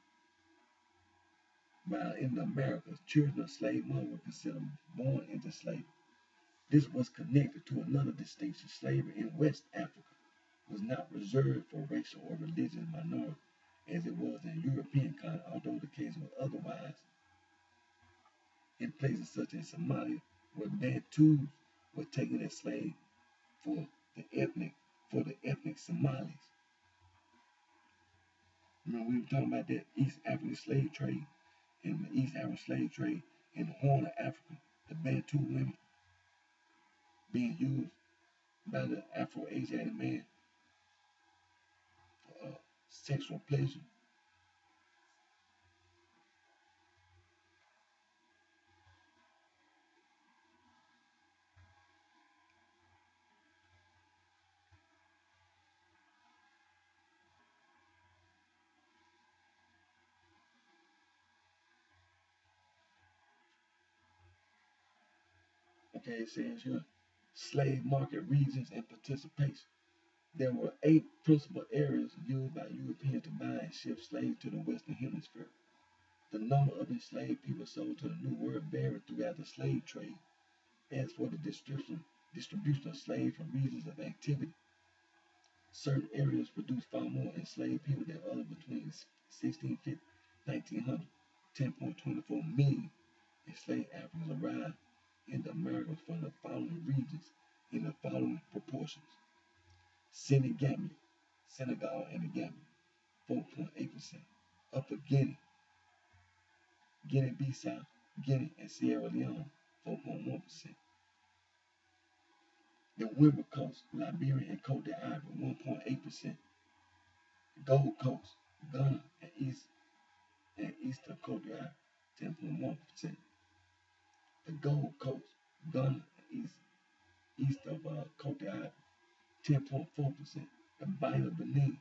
while in the Americas, children of slave mothers were considered born into slavery. This was connected to another distinction. Slavery in West Africa was not reserved for racial or religious minorities as it was in European countries, although the case was otherwise in places such as Somalia, where Bantus were taken as slaves for the ethnic Somalis. Remember, we were talking about that East African slave trade and the East African slave trade in the Horn of Africa, the Bantu women being used by the Afro-Asiatic man for sexual pleasure. Okay, it says here, slave market regions and participation. There were 8 principal areas used by Europeans to buy and ship slaves to the Western Hemisphere. The number of enslaved people sold to the New World varied throughout the slave trade. As for the distribution of slaves from regions of activity, certain areas produced far more enslaved people than others. Between 1650 and 1900, 10.24 million enslaved Africans arrived in the Americas from the following regions in the following proportions. Senegal and the Gambia, 4.8%. Upper Guinea, Guinea-Bissau, Guinea, and Sierra Leone, 4.1%. The River Coast, Liberia and Cote d'Ivoire, 1.8%. Gold Coast, Ghana and Eastern Cote d'Ivoire, 10.1%. The Gold Coast, Ghana and east of Cote d'Ivoire, 10.4%. The Bay of Benin,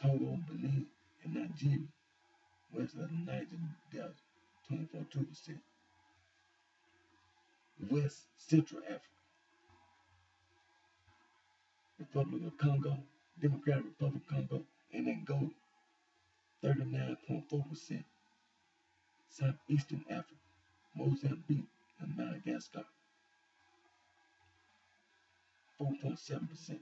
Togo, Benin, and Nigeria, west of the Niger Delta, 20.2%. West Central Africa, Republic of Congo, Democratic Republic of Congo, and Angola, 39.4%. Southeastern Africa, Mozambique, and Madagascar, 4.7%.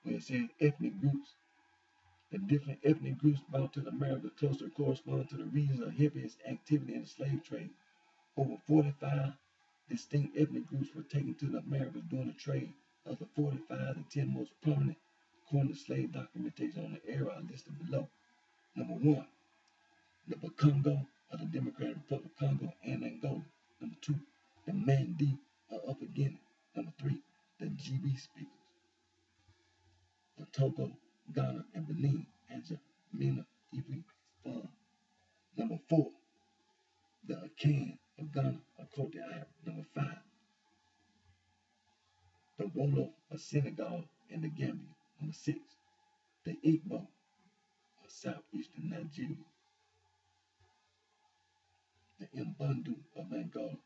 When it says ethnic groups, the different ethnic groups brought to America closely correspond to the regions of heaviest activity in the slave trade. Over 45 distinct ethnic groups were taken to the Americas during the trade. Of the 45, the 10 most prominent, according to slave documentation on the era, are listed below. Number 1, the Bakongo of the Democratic Republic of Congo and Angola. Number 2, the Mandi of Upper Guinea. Number 3, the GB speakers of Togo, Ghana, and Benin, and Jamina Ibi Fon. Number 4, the Akan of Ghana or Cote d'Ivoire. Number 5, the Wolof of Senegal and the Gambia. Number 6, the Igbo of southeastern Nigeria. The Mbundu of Angola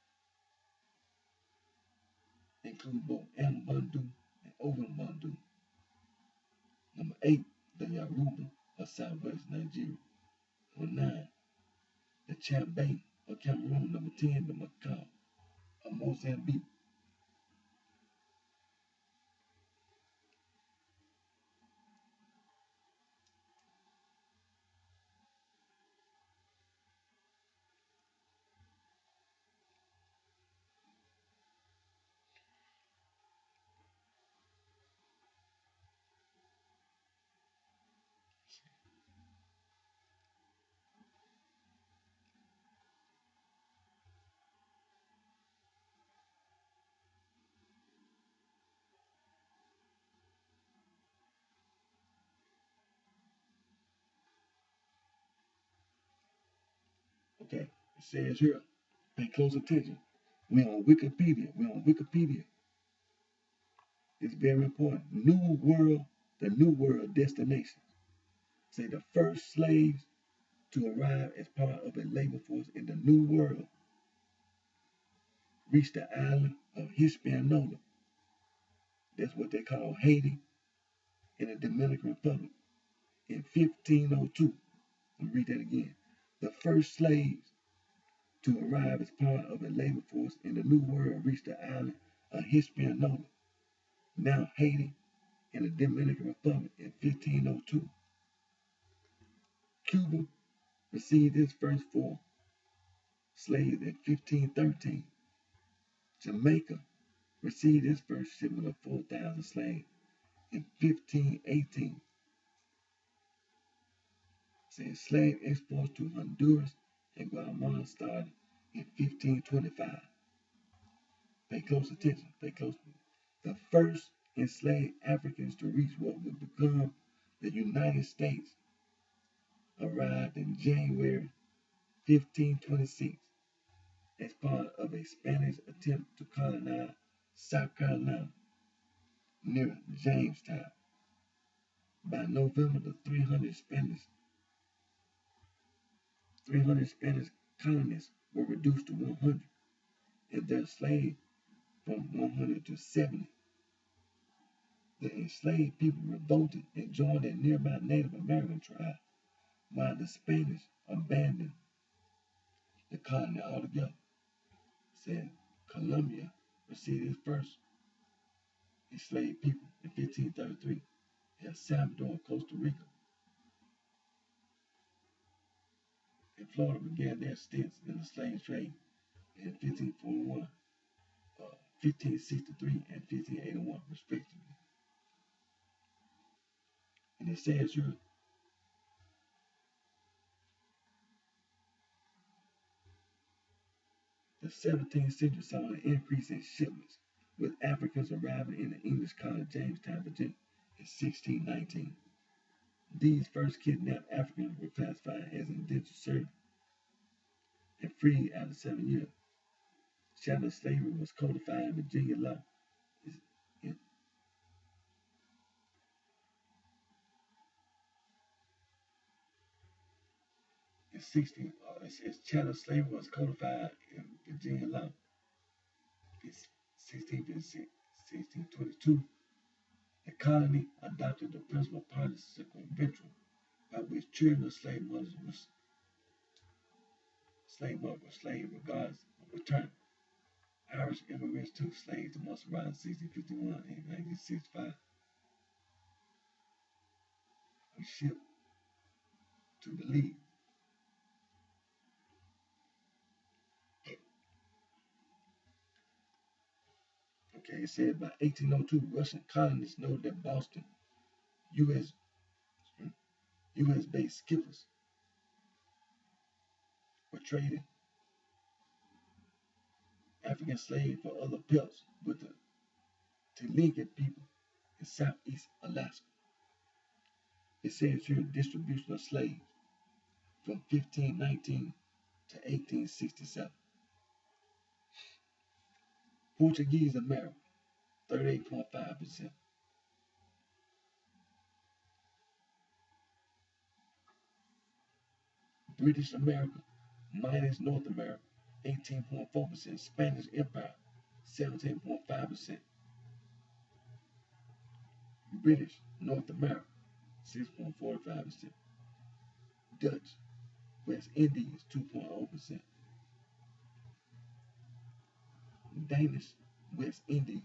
include both Mbundu and Ovimbundu. Number 8, the Yoruba of southwest Nigeria. Number 9, the Chambe of Cameroon. Number 10, the Macau of Mozambique. Okay, it says here, pay close attention. We're on Wikipedia. We're on Wikipedia. It's very important. New World, the New World destination. Say the first slaves to arrive as part of a labor force in the New World reached the island of Hispaniola. That's what they call Haiti in the Dominican Republic in 1502. I'll read that again. The first slaves to arrive as part of a labor force in the New World reached the island of Hispaniola, now Haiti in the Dominican Republic in 1502. Cuba received its first 4 slaves in 1513. Jamaica received its first shipment of 4,000 slaves in 1518. Said slave exports to Honduras and Guatemala started in 1525. Pay close attention. Pay close attention. The first enslaved Africans to reach what would become the United States arrived in January 1526 as part of a Spanish attempt to colonize South Carolina near Jamestown. By November, the 300 Spanish colonists were reduced to 100, and their slaves from 100 to 70. The enslaved people revolted and joined a nearby Native American tribe, while the Spanish abandoned the colony altogether. Said Colombia received its first enslaved people in 1533. El Salvador and Costa Rica and Florida began their stints in the slave trade in 1541, 1563, and 1581, respectively. And it says here, the 17th century saw an increase in shipments, with Africans arriving in the English colony Jamestown, Virginia in 1619. These first kidnapped Africans were classified as indentured servants and freed after 7 years. Chattel slavery was codified in Virginia law in chattel slavery was codified in Virginia law in 1656, 1622. The colony adopted the principle of party circumvention, by which children of slave mothers were slave regardless of return. Irish immigrants took slaves to Montserrat in 1651 and 1965 were shipped to Belize. Okay, it said by 1802, Russian colonists noted that Boston, U.S. based skippers were trading African slaves for other pelts with the Tlingit people in southeast Alaska. It says here distribution of slaves from 1519 to 1867. Portuguese America, 38.5%. British America minus North America, 18.4%. Spanish Empire, 17.5%. British North America, 6.45%. Dutch West Indies, 2.0%. Danish West Indies,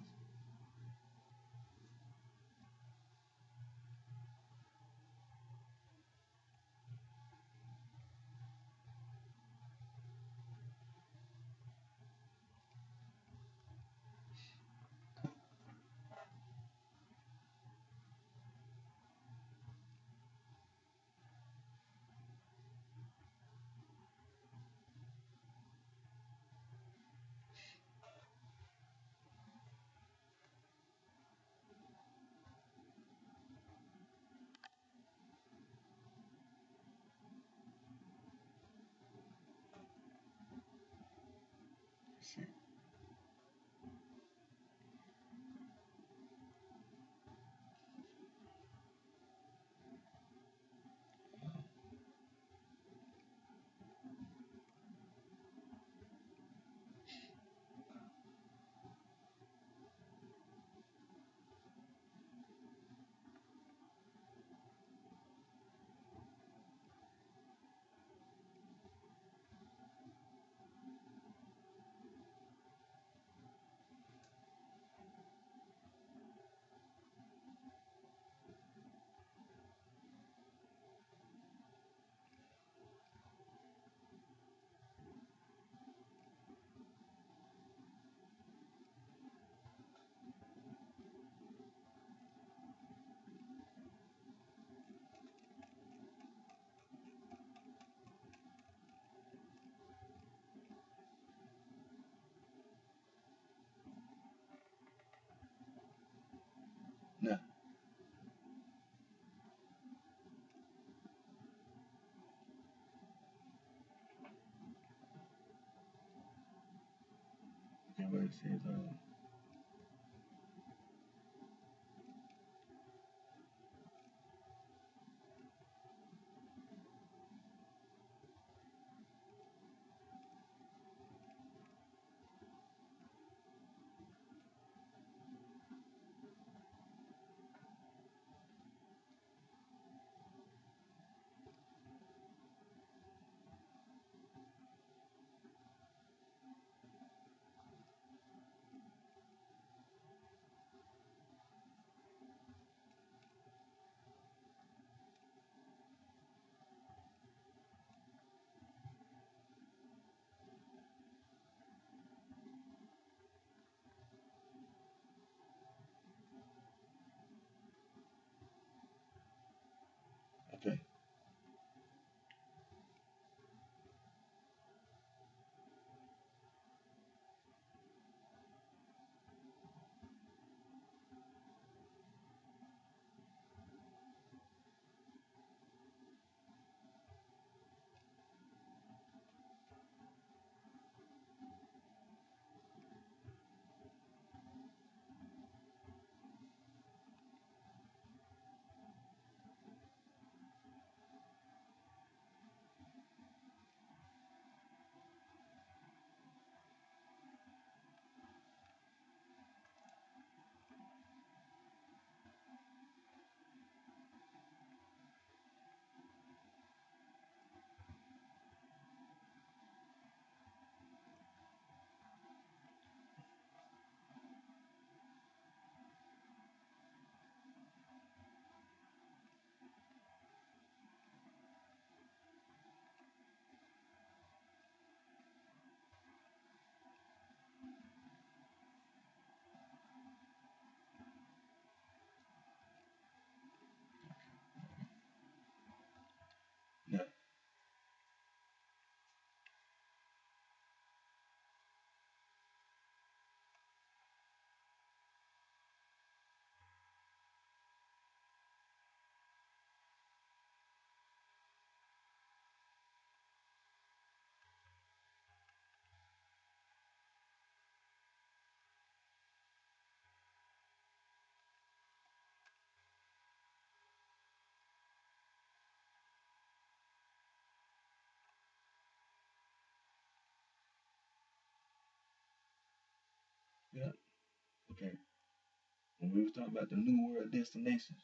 see. Now, okay, what it says, okay, now, yeah, okay. When we was talking about the New World destinations,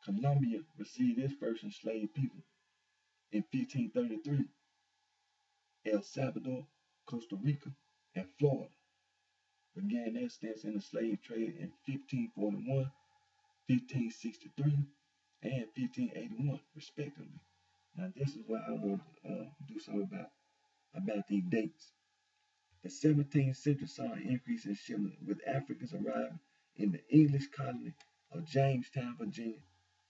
Colombia received its first enslaved people in 1533. El Salvador, Costa Rica, and Florida began their stints in the slave trade in 1541, 1563, and 1581, respectively. Now, this is what I want to do something about these dates. The 17th century saw an increase in shipment, with Africans arriving in the English colony of Jamestown, Virginia,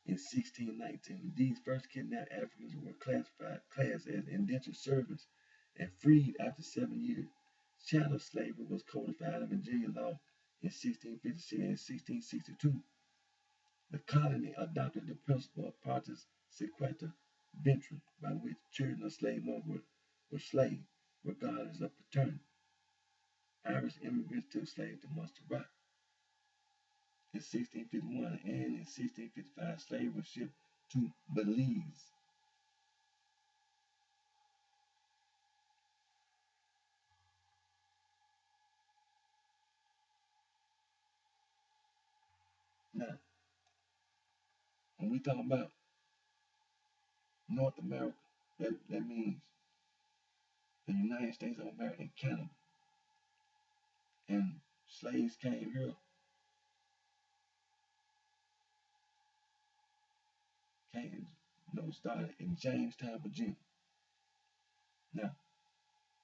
in 1619. These first kidnapped Africans were classed as indentured servants and freed after 7 years. Chattel slavery was codified in Virginia law in 1656 and 1662. The colony adopted the principle of partes sequester ventrum, by which children of slave owners were slaves, regardless of paternity. Irish immigrants took slaves to Munster Rock. In 1651 and in 1655, slaves were shipped to Belize. Now, when we talk about North America, that means the United States of America and Canada. And slaves came here, started in Jamestown, Virginia. Now,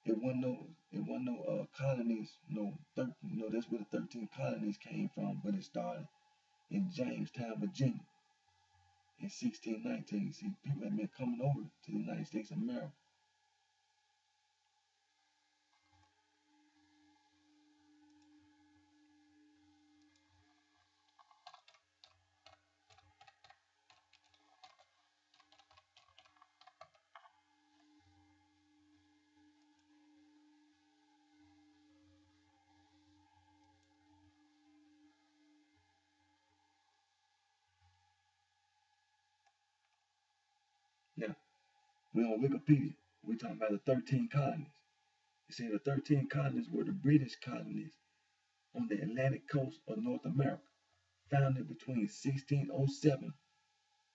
it wasn't no colonies, that's where the 13 colonies came from, but it started in Jamestown, Virginia in 1619. See, people had been coming over to the United States of America. Now, we're on Wikipedia. We're talking about the 13 colonies. You see, the 13 colonies were the British colonies on the Atlantic coast of North America, founded between 1607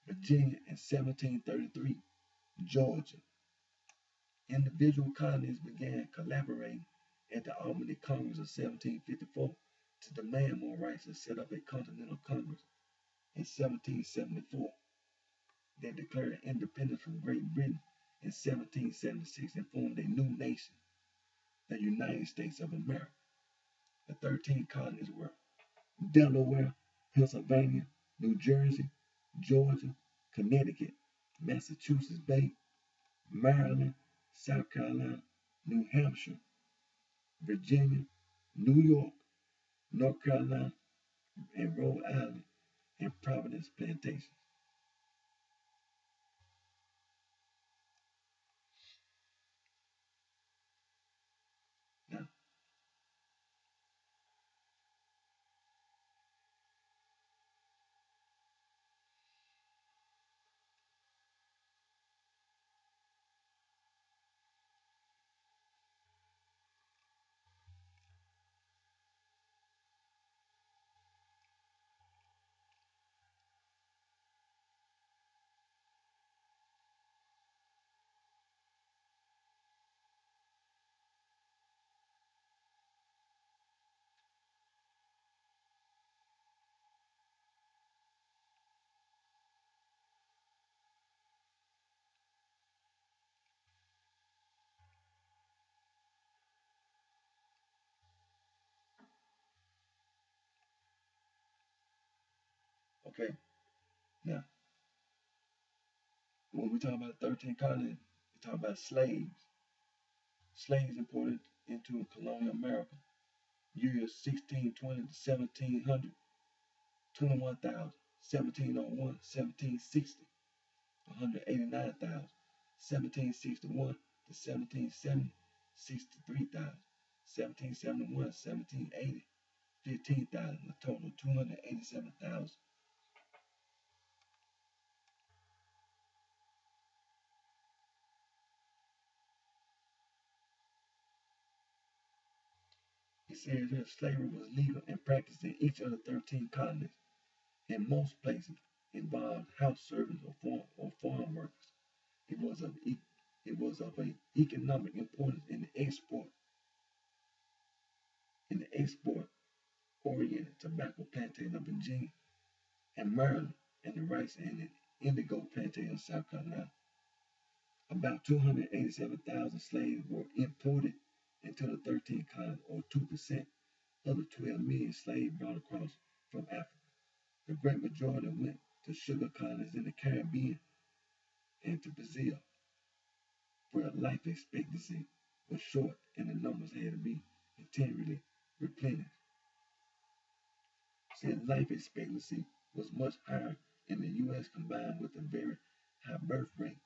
Virginia and 1733 Georgia. Individual colonies began collaborating at the Albany Congress of 1754 to demand more rights and set up a Continental Congress in 1774. They declared independence from Great Britain in 1776 and formed a new nation, the United States of America. The 13 colonies were Delaware, Pennsylvania, New Jersey, Georgia, Connecticut, Massachusetts Bay, Maryland, South Carolina, New Hampshire, Virginia, New York, North Carolina, and Rhode Island, and Providence Plantations. Now, okay, now, when we talk about 13 colonies, we talk about slaves. Slaves imported into colonial America, years 1620 to 1700, 21,000, 1701, 1760, 189,000, 1761 to 1770, 63,000, 1771, 1780, 15,000, a total of 287,000. It says that slavery was legal and practiced in each of the 13 colonies. In most places, involved house servants or farm workers. It was of economic importance in the export oriented tobacco plantation of Virginia and Maryland, and the rice and indigo plantation of South Carolina. About 287,000 slaves were imported into the 13 colonies, or 2% of the 12 million slaves brought across from Africa. The great majority went to sugar colonies in the Caribbean and to Brazil, where life expectancy was short and the numbers had to be continually replenished. Since life expectancy was much higher in the U.S. combined with a very high birth rate,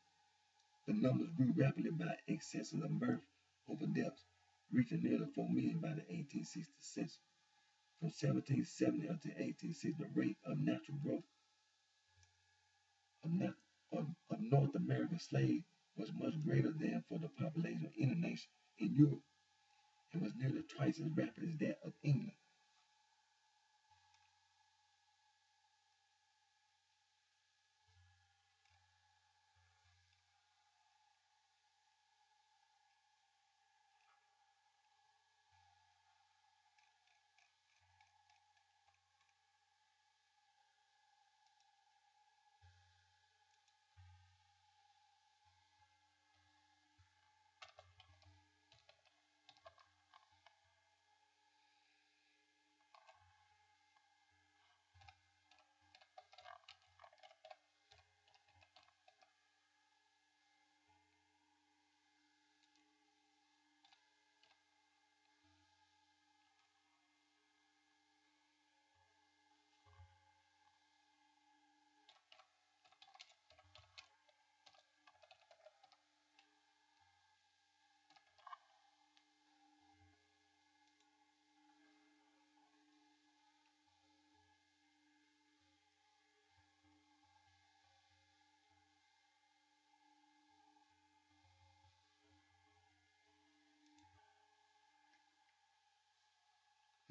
the numbers grew rapidly by excesses of birth over deaths. reaching nearly 4 million by the 1860s census. From 1770 until 1860, the rate of natural growth of, North American slaves was much greater than for the population of any nation in Europe, and was nearly twice as rapid as that of England.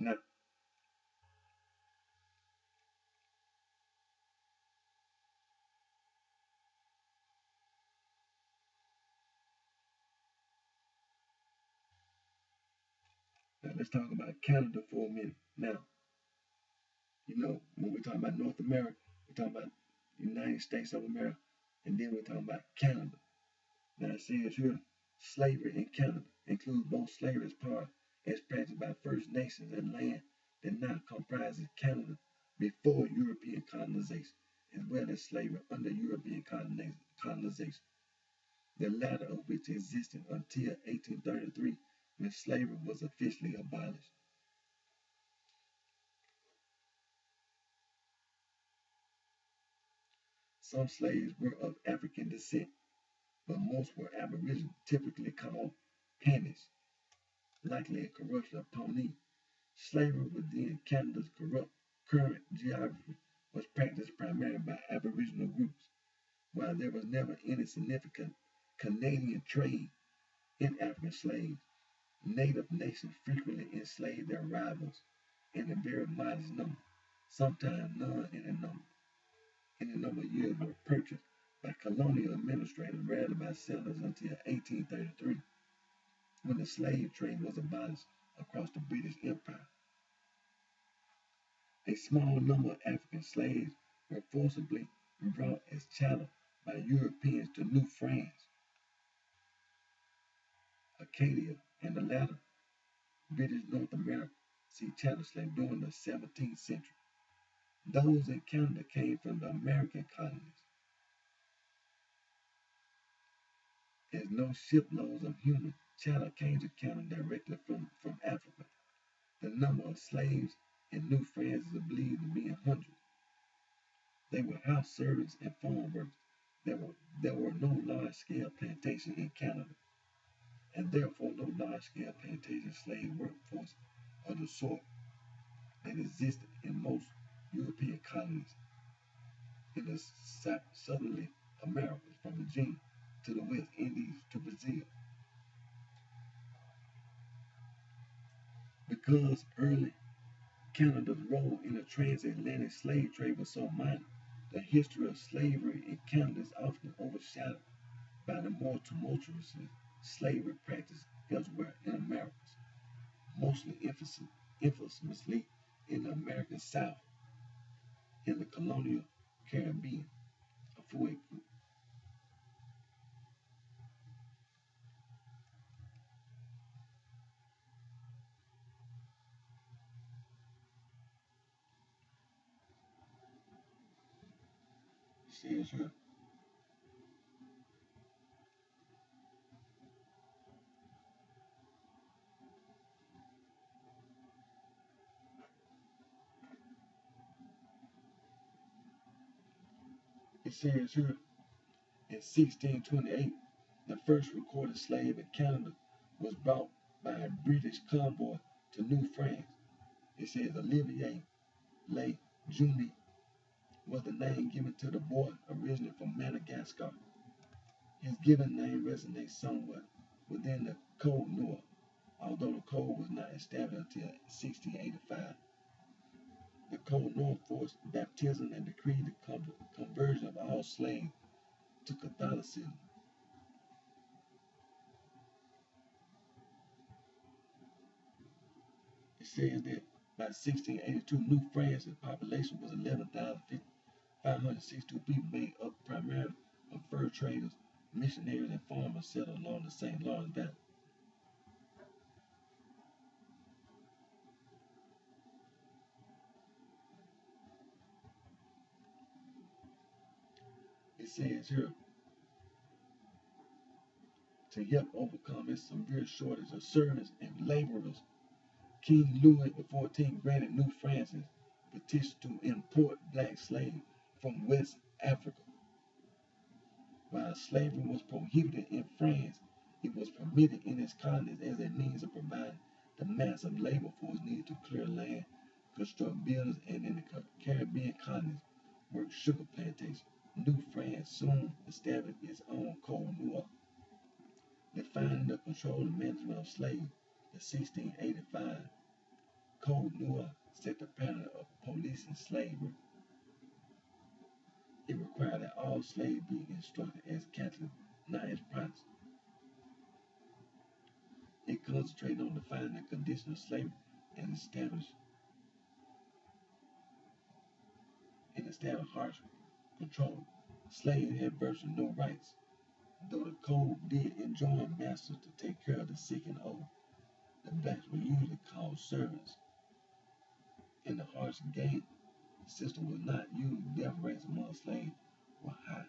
Now, let's talk about Canada for a minute. Now, when we talk about North America, we talk about the United States of America, and then we talk about Canada. Now it says here, slavery in Canada includes both slavery as part as practiced by First Nations and land that now comprises Canada before European colonization, as well as slavery under European colonization, the latter of which existed until 1833, when slavery was officially abolished. Some slaves were of African descent, but most were Aboriginal, typically called Panis, likely a corruption of Pawnee. Slavery within Canada's current geography was practiced primarily by Aboriginal groups, while there was never any significant Canadian trade in African slaves. Native nations frequently enslaved their rivals in a very modest number, sometimes none in a number. In a number of years were purchased by colonial administrators, rarely by settlers until 1833, when the slave trade was abolished across the British Empire. A small number of African slaves were forcibly brought as chattel by Europeans to New France, Acadia, and the latter British North America. See chattel slave during the 17th century. Those in Canada came from the American colonies, as no shiploads of human chattel came to Canada directly from Africa. The number of slaves in New France is believed to be in hundreds. They were house servants and farm workers. There were no large-scale plantations in Canada, and therefore no large-scale plantation slave workforce of the sort that existed in most European colonies in the southerly Americas, from Virginia to the West Indies to Brazil. Because early Canada's role in the transatlantic slave trade was so minor, the history of slavery in Canada is often overshadowed by the more tumultuous slavery practice elsewhere in Americas, mostly infamously in the American South, in the colonial Caribbean. Says here, it says here, in 1628, the first recorded slave in Canada was brought by a British convoy to New France. It says Olivier Le Juni was the name given to the boy originally from Madagascar. His given name resonates somewhat within the Code Noir, although the code was not established until 1685. The Code Noir forced baptism and decreed the conversion of all slaves to Catholicism. It says that by 1682, New France's population was 11,562 people, made up primarily of fur traders, missionaries, and farmers settled along the St. Lawrence Valley. It says here, to help overcome its severe shortage of servants and laborers, King Louis XIV granted New France's petition to import black slaves from West Africa. While slavery was prohibited in France, it was permitted in its colonies as a means of providing the massive labor force needed to clear land, construct buildings, and in the Caribbean colonies work sugar plantations. New France soon established its own Code Noir, defining the control and management of slaves. The 1685 Code Noir set the pattern of policing slavery. It required that all slaves be instructed as Catholics, not as Protestants. It concentrated on defining the condition of slavery and established harsh control. Slaves had virtually no rights, though the code did enjoin masters to take care of the sick and old. The blacks were usually called servants. In the harsh gang system was not used, death rates among slaves were high.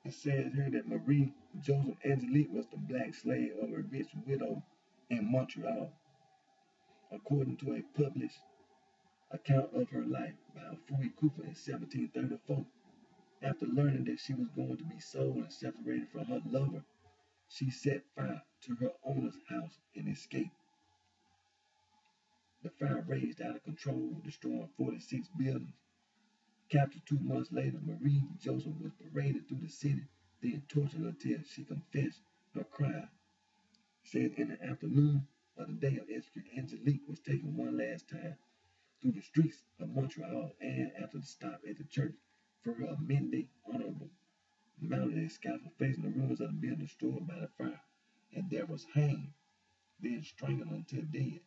It says here that Marie Joseph Angelique was the black slave of a rich widow in Montreal, according to a published account of her life by Fouye Cooper in 1734. After learning that she was going to be sold and separated from her lover, she set fire to her owner's house and escaped. The fire raged out of control, destroying 46 buildings. Captured 2 months later, Marie Joseph was paraded through the city, then tortured until she confessed her crime. It says in the afternoon of the day of execution, Angelique was taken one last time through the streets of Montreal, and after the stop at the church for her midday honorable, mounted a scaffold facing the ruins of the building destroyed by the fire, and there was hanged, then strangled until dead.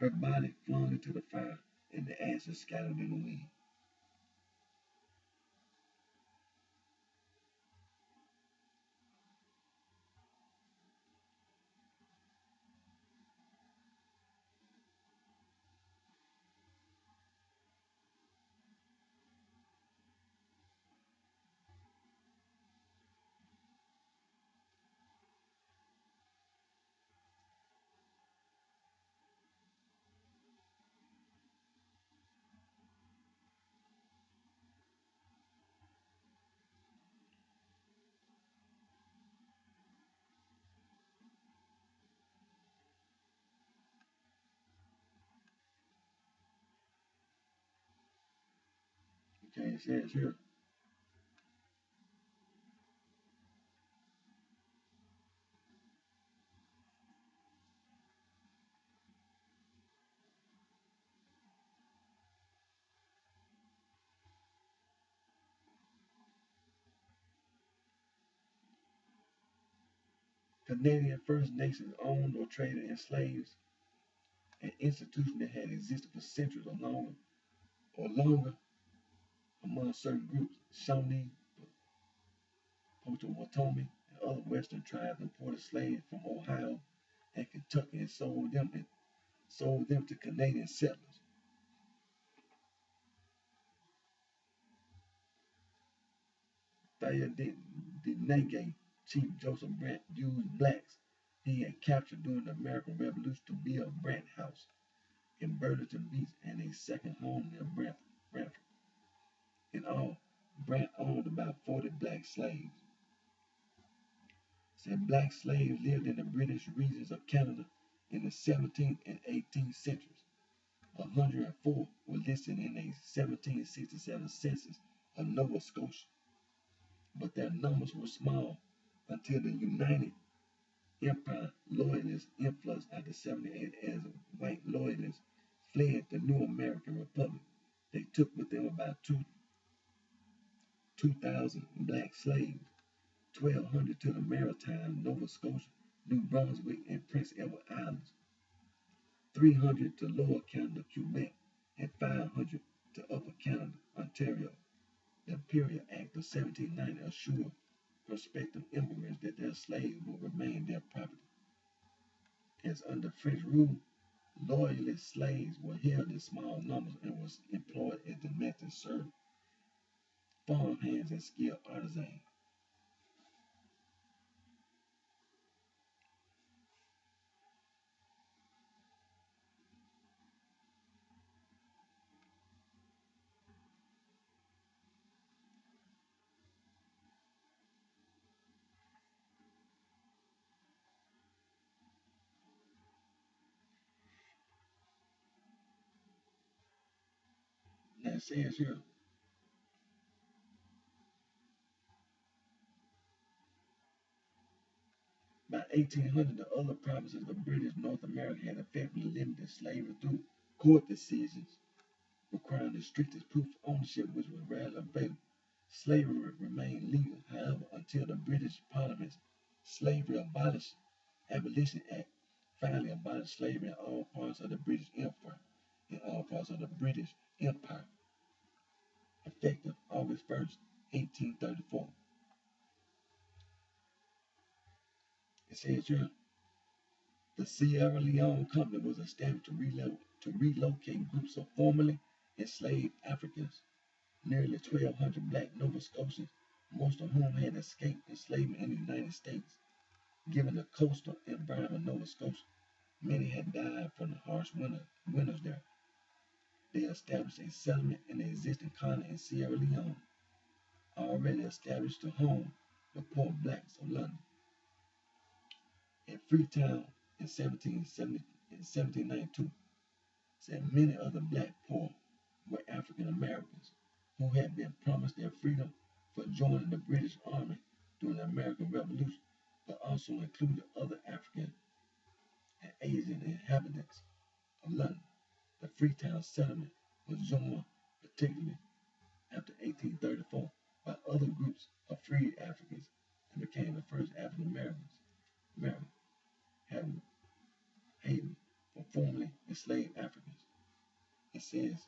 Her body flung into the fire, and the ashes scattered in the wind. Okay, it says here, Canadian First Nations owned or traded in slaves an institution that had existed for centuries or longer among certain groups. Shawnee, Potawatomi, and other western tribes imported slaves from Ohio and Kentucky and sold them to Canadian settlers. Thayer Denegay, Chief Joseph Brant, used blacks he had captured during the American Revolution to build Brant House in Burlington Beach and a second home near Brantford. In all, Brant owned about 40 black slaves. Said black slaves lived in the British regions of Canada in the 17th and 18th centuries. 104 were listed in a 1767 census of Nova Scotia, but their numbers were small until the United Empire Loyalist influx after 78 as white loyalists fled the new American Republic. They took with them about 2,000 black slaves, 1,200 to the Maritime, Nova Scotia, New Brunswick, and Prince Edward Islands, 300 to Lower Canada, Quebec, and 500 to Upper Canada, Ontario. The Imperial Act of 1790 assured prospective immigrants that their slaves would remain their property. As under French rule, loyalist slaves were held in small numbers and was employed as domestic servants, farmhands, and skilled artisans. Now it says here, by 1800, the other provinces of British North America had effectively limited slavery through court decisions requiring the strictest proof of ownership, which was rarely available. Slavery remained legal, however, until the British Parliament's Slavery Abolition Act finally abolished slavery in all parts of the British Empire, effective August 1st, 1834. It says here, the Sierra Leone Company was established to relocate groups of formerly enslaved Africans, nearly 1,200 black Nova Scotians, most of whom had escaped enslavement in the United States. Given the coastal environment of Nova Scotia, many had died from the harsh winters there. They established a settlement in the existing colony in Sierra Leone, already established to home the poor blacks of London. In Freetown in 1792, said many of the black poor were African Americans who had been promised their freedom for joining the British Army during the American Revolution, but also included other African and Asian inhabitants of London. The Freetown settlement was joined, particularly after 1834, by other groups of freed Africans and became the first African Americans having haven for formerly enslaved Africans. It says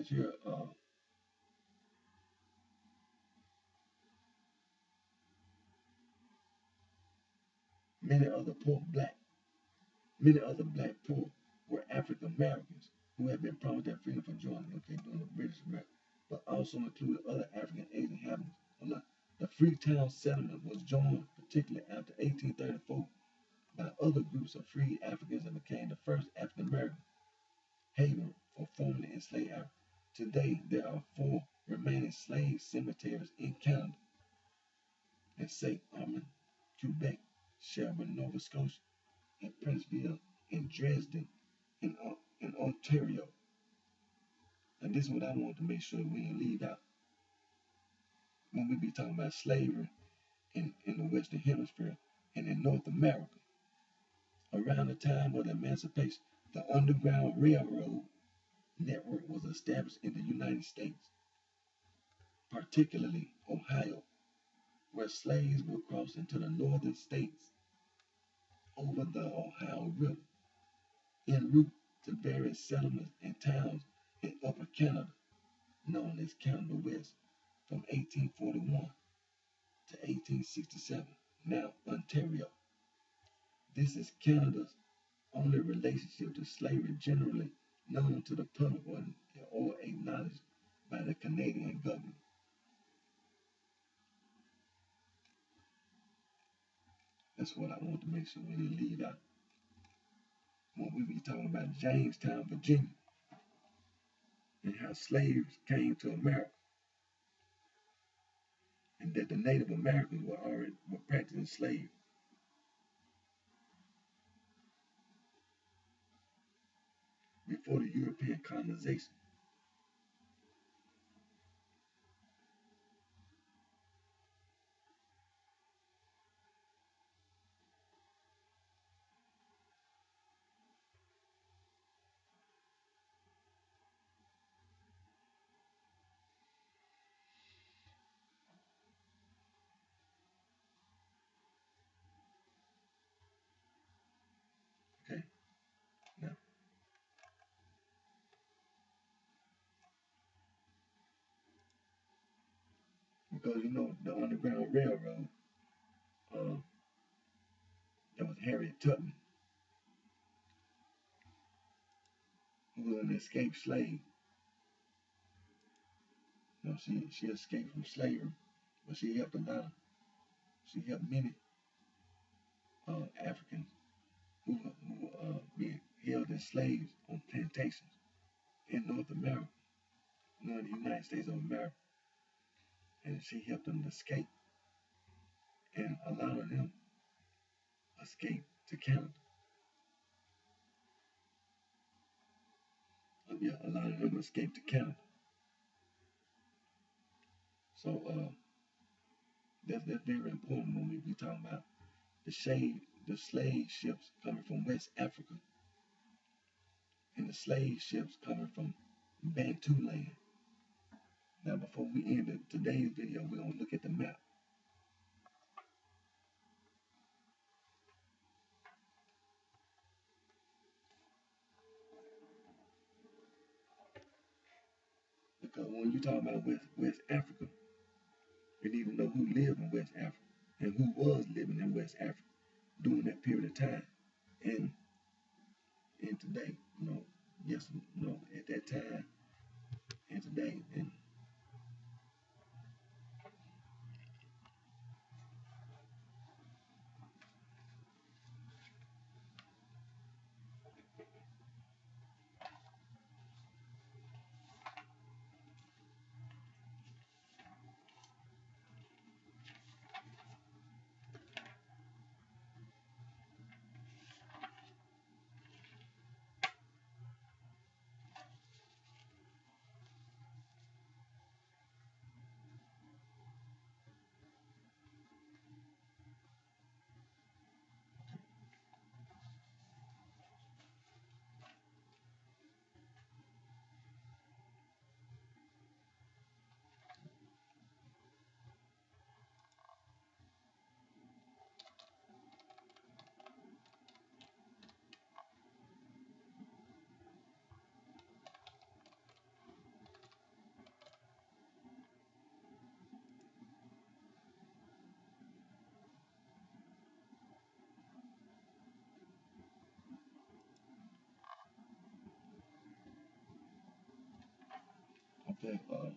here, many other many other black poor were African Americans who had been promised their freedom for joining during the British America, but also included other African Asian inhabitants. The Freetown settlement was joined, particularly after 1834, by other groups of freed Africans and became the first African American haven for formerly enslaved Africans. Today, there are 4 remaining slave cemeteries in Canada: in St. Armand, Quebec, Shelburne, Nova Scotia, and Princeville, in Dresden, in Ontario. And this is what I want to make sure we didn't leave out. when we be talking about slavery in the Western Hemisphere and in North America, around the time of the emancipation, the Underground Railroad network was established in the United States, particularly Ohio, where slaves would cross into the northern states over the Ohio River en route to various settlements and towns in Upper Canada, known as Canada West, from 1841 to 1867, now Ontario. This is Canada's only relationship to slavery generally known to the public or acknowledged by the Canadian government. That's what I want to make sure we didn't leave out. When we be talking about Jamestown, Virginia, and how slaves came to America, and that the Native Americans were practicing slavery before the European colonization. Okay, now because you know the Underground Railroad, uh, that was Harriet Tubman, who was an escaped slave. You know, she escaped from slavery, but she helped a lot. She helped many Africans who being held as slaves on plantations in North America, you know, in the United States of America, and she helped them escape, and a lot of them escaped to Canada. Yeah, a lot of them escaped to Canada. So that's very important when we be talking about the slave ships coming from West Africa and the slave ships coming from Bantu land. Now, before we end today's video, we're gonna look at the map. Because when you talk about West Africa, you need to know who lived in West Africa and who was living in West Africa during that period of time. And today, you know, yes, you know, at that time and today. And okay, okay,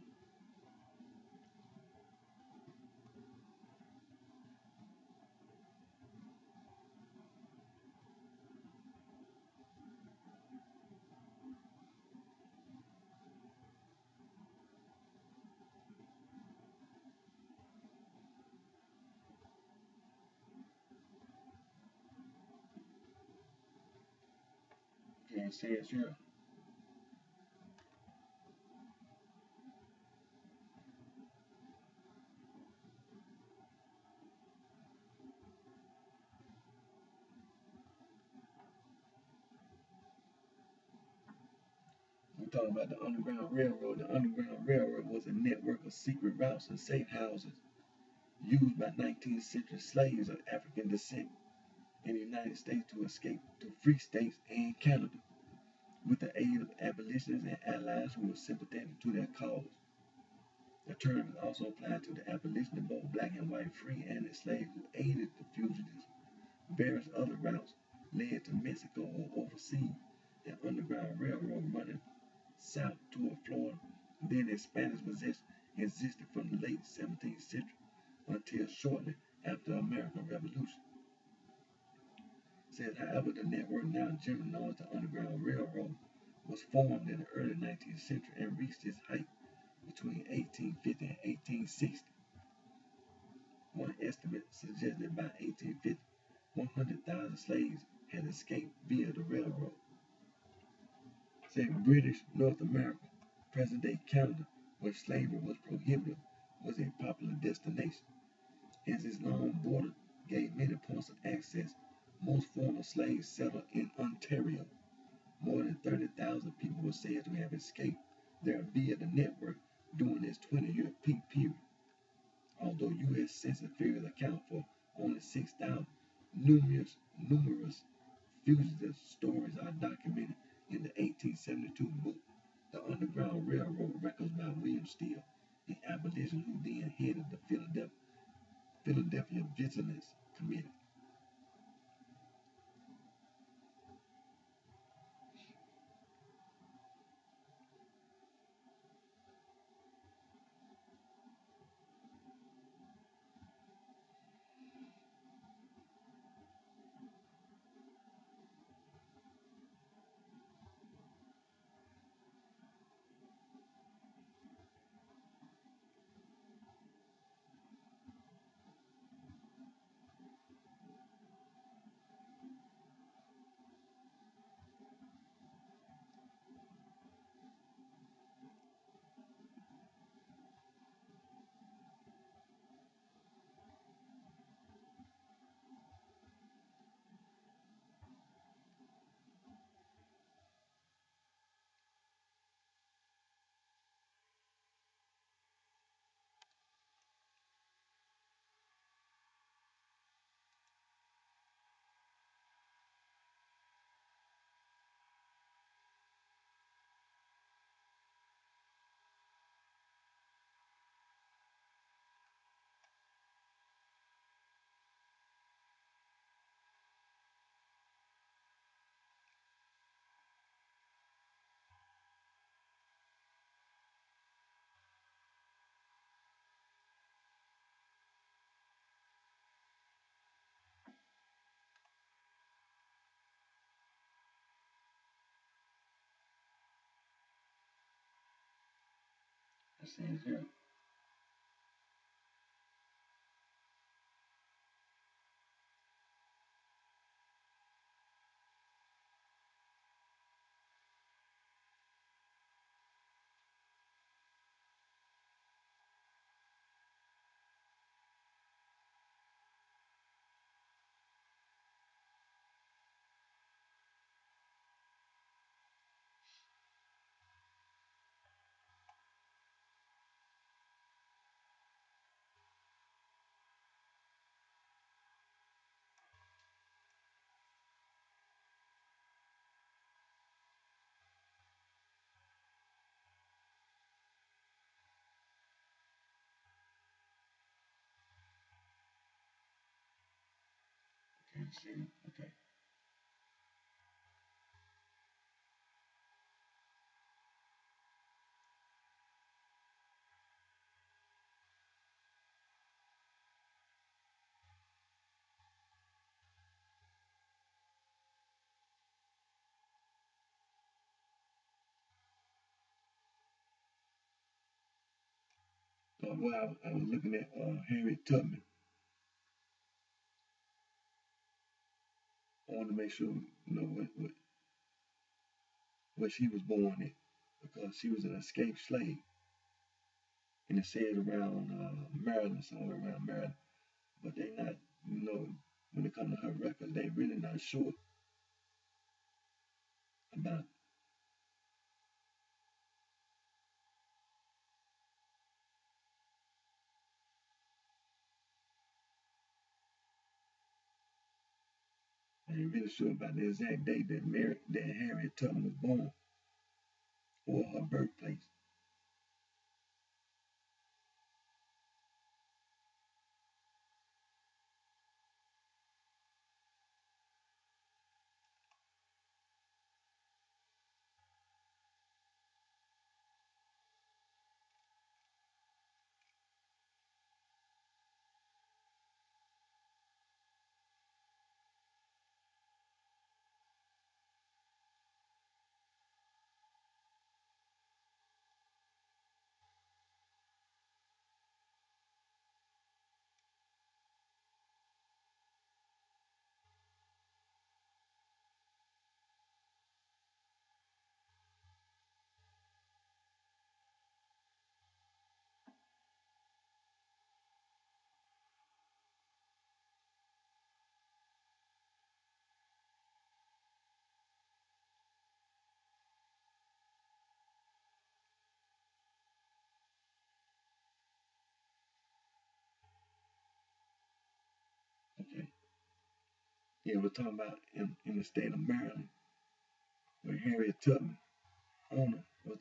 it says here, talking about the Underground Railroad. The Underground Railroad was a network of secret routes and safe houses used by 19th century slaves of African descent in the United States to escape to free states and Canada with the aid of abolitionists and allies who were sympathetic to their cause. The term is also applied to the abolitionists, both black and white, free and enslaved, who aided the fugitives. Various other routes led to Mexico or overseas. The Underground Railroad running south toward Florida, then in Spanish possession, existed from the late 17th century until shortly after the American Revolution. It says, however, the network now generally known as the Underground Railroad was formed in the early 19th century and reached its height between 1850 and 1860. One estimate suggests that by 1850, 100,000 slaves had escaped via the railroad. Said British North America, present-day Canada, where slavery was prohibited, was a popular destination. As its long border gave many points of access, most former slaves settled in Ontario. More than 30,000 people were said to have escaped there via the network during its 20-year peak period. Although U.S. Census figures account for only 6,000, numerous fugitive stories are documented in the 1872 book, The Underground Railroad Records by William Steele, an abolitionist who then headed the Philadelphia Vigilance Committee. It says here, okay, see, okay. Well, I was looking at Harriet Tubman. I wanted to make sure, where she was born in, because she was an escaped slave, and it says around Maryland, somewhere around Maryland, but they not, when it comes to her record, they really not sure about I ain't really sure about the exact date that Harriet Tubman was born or her birthplace. Okay. Yeah, we're talking about in the state of Maryland, where Harriet Tubman, owner, was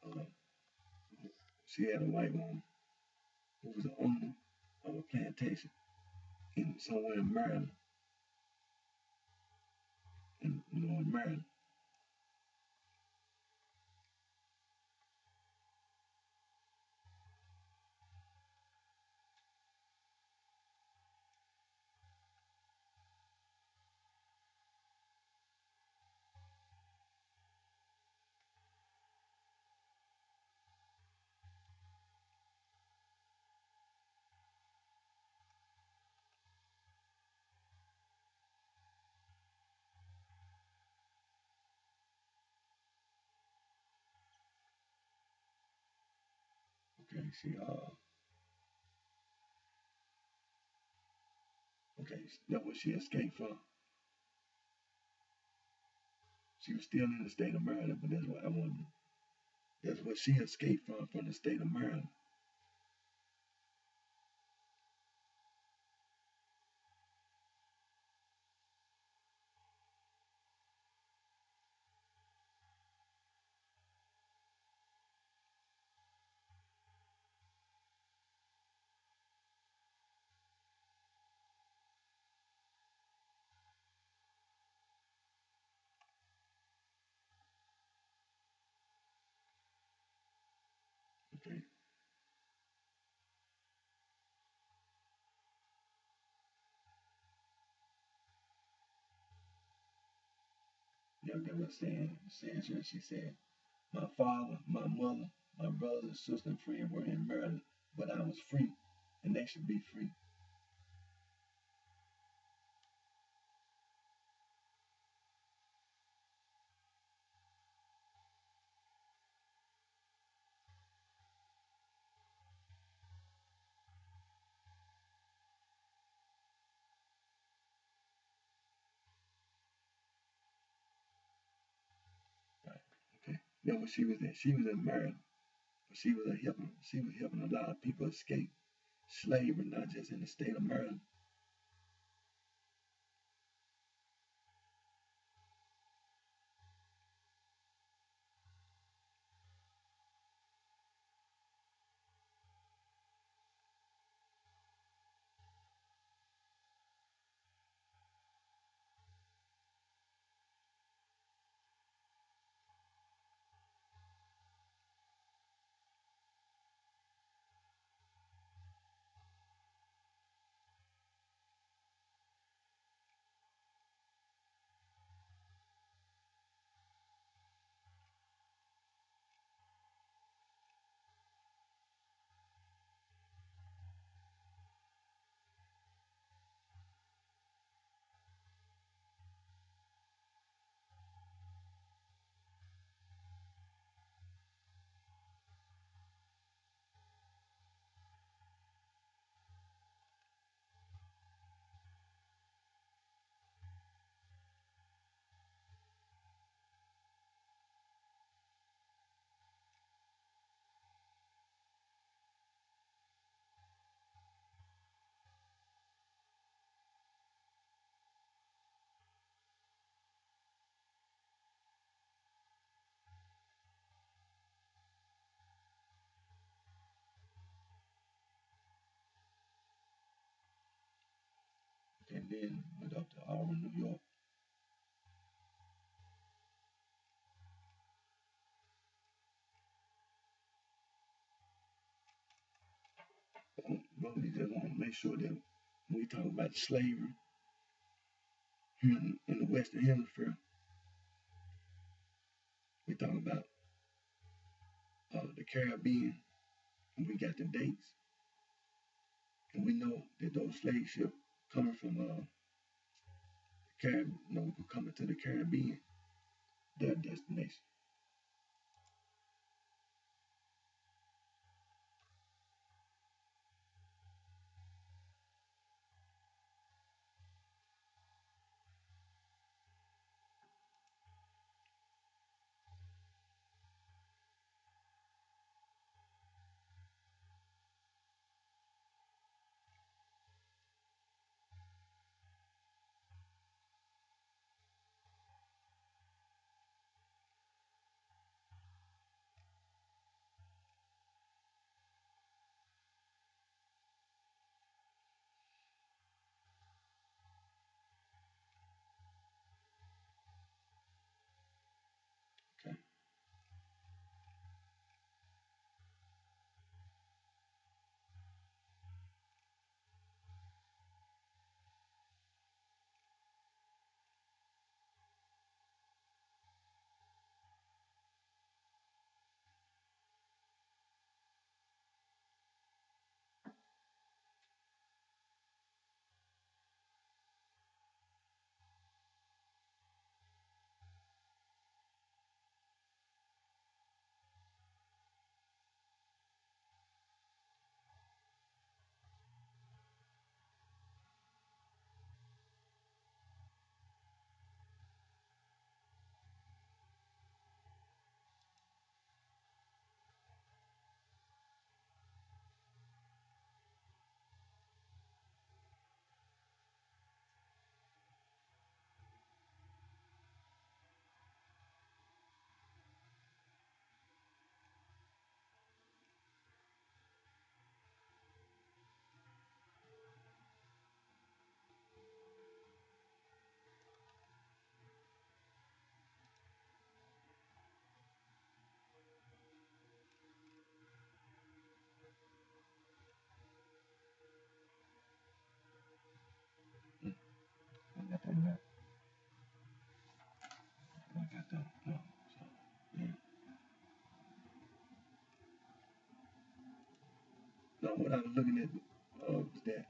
uh, she had a white woman who was the owner of a plantation in somewhere in Maryland, in North Maryland. Okay, okay, that's what she escaped from. She was still in the state of Maryland, but that's what I wanted. That's what she escaped from the state of Maryland. Okay, that was saying, she said, my father, my mother, my brothers, sister, and friend were in Maryland, but I was free, and they should be free. Right. Okay, that's what she was in. She was in Maryland, but she was helping. She was helping a lot of people escape slavery, not just in the state of Maryland. and then went up to Auburn, New York. But we just want to make sure that when we talk about slavery here in the Western Hemisphere, we talk about the Caribbean, and we got the dates, and we know that those slave ships coming from coming to the Caribbean, their destination. Okay, I got that map. I got that. No, so yeah. No, what I was looking at was that.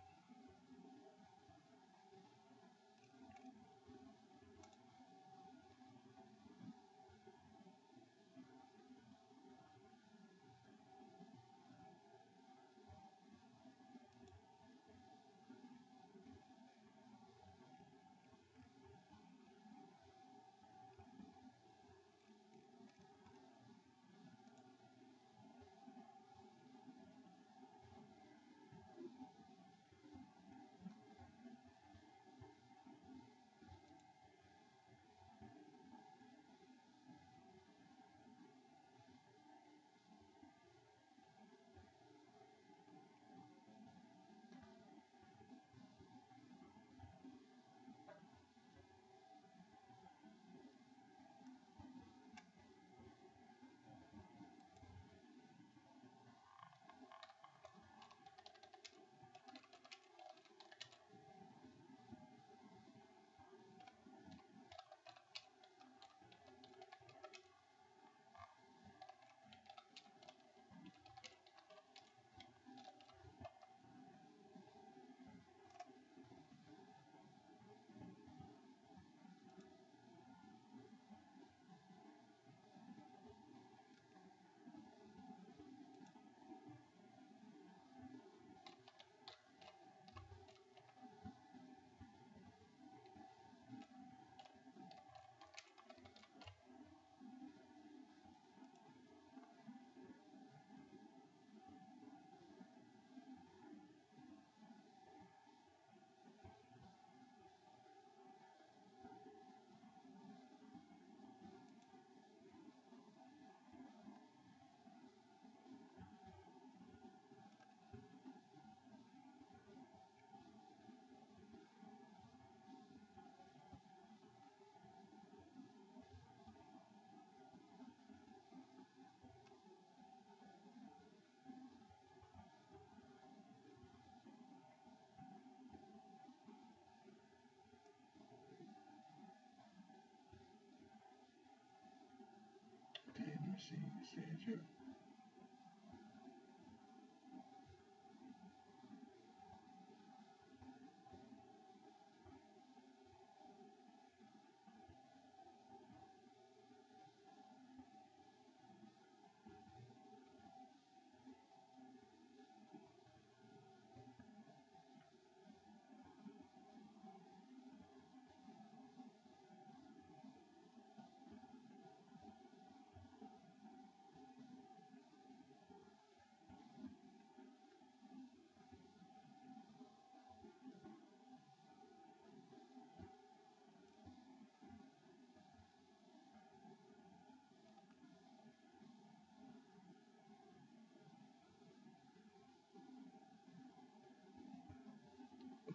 see, it says here.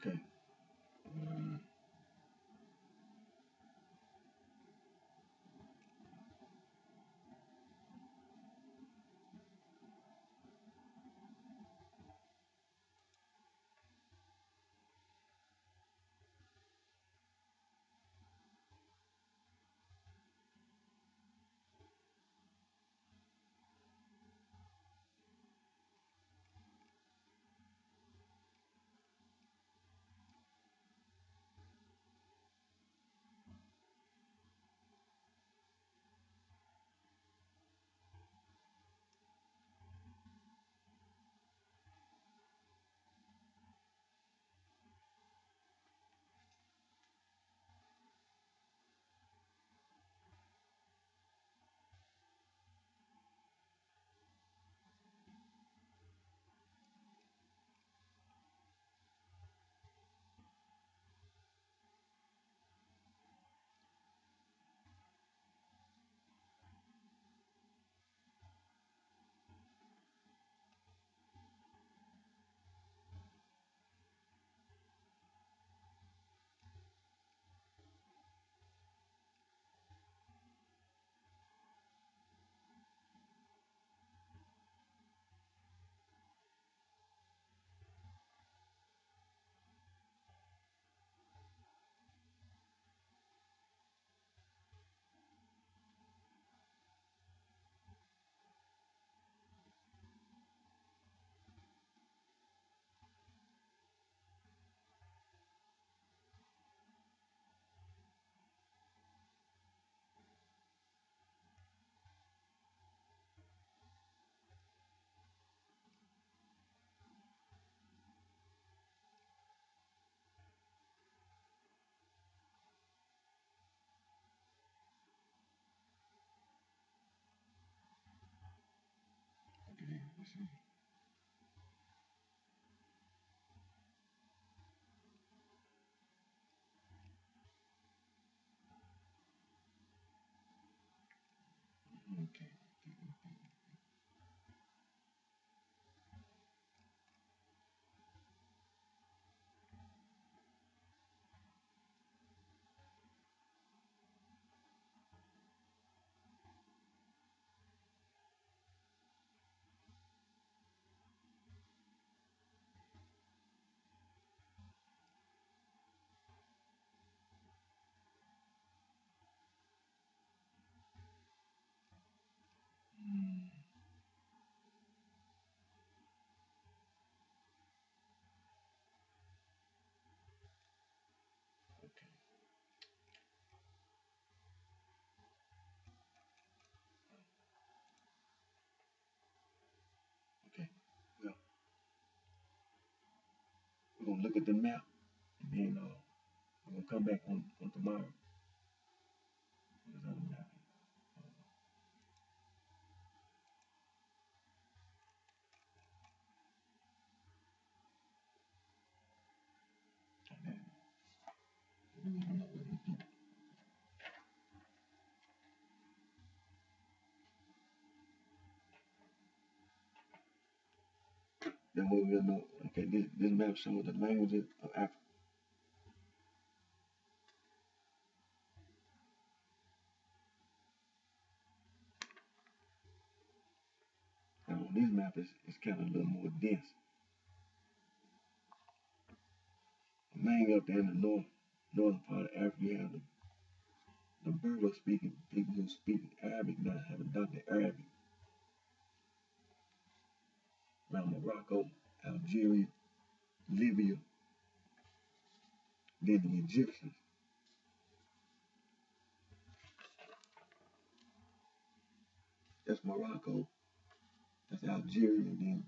Okay. Okay. Let's see. Okay. Okay. Okay. Well, we're gonna look at the map, and then we're gonna come back on tomorrow. What's on the map? Okay. We don't know what it is. Then what we'll know. Okay. This map shows the languages of Africa. Now on this map, it's kind of a little more dense. Mainly up there in the northern part of Africa, you have the Berber speaking people who speak Arabic now have adopted Arabic around Morocco, Algeria, Libya, then the Egyptians. That's Morocco, that's Algeria, then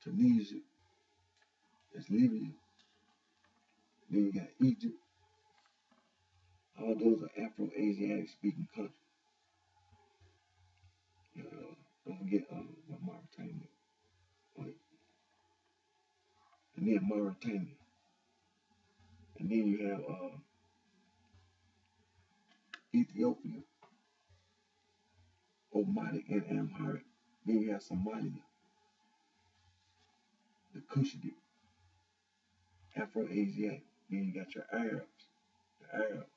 Tunisia, that's Libya, then you got Egypt. All those are Afro-Asiatic speaking countries. Don't forget Mauritania. And then Mauritania. And then you have Ethiopia, Omatic, and Amharic. Then you have Somalia, the Cushitic, Afro-Asiatic. Then you got your Arabs, the Arabs,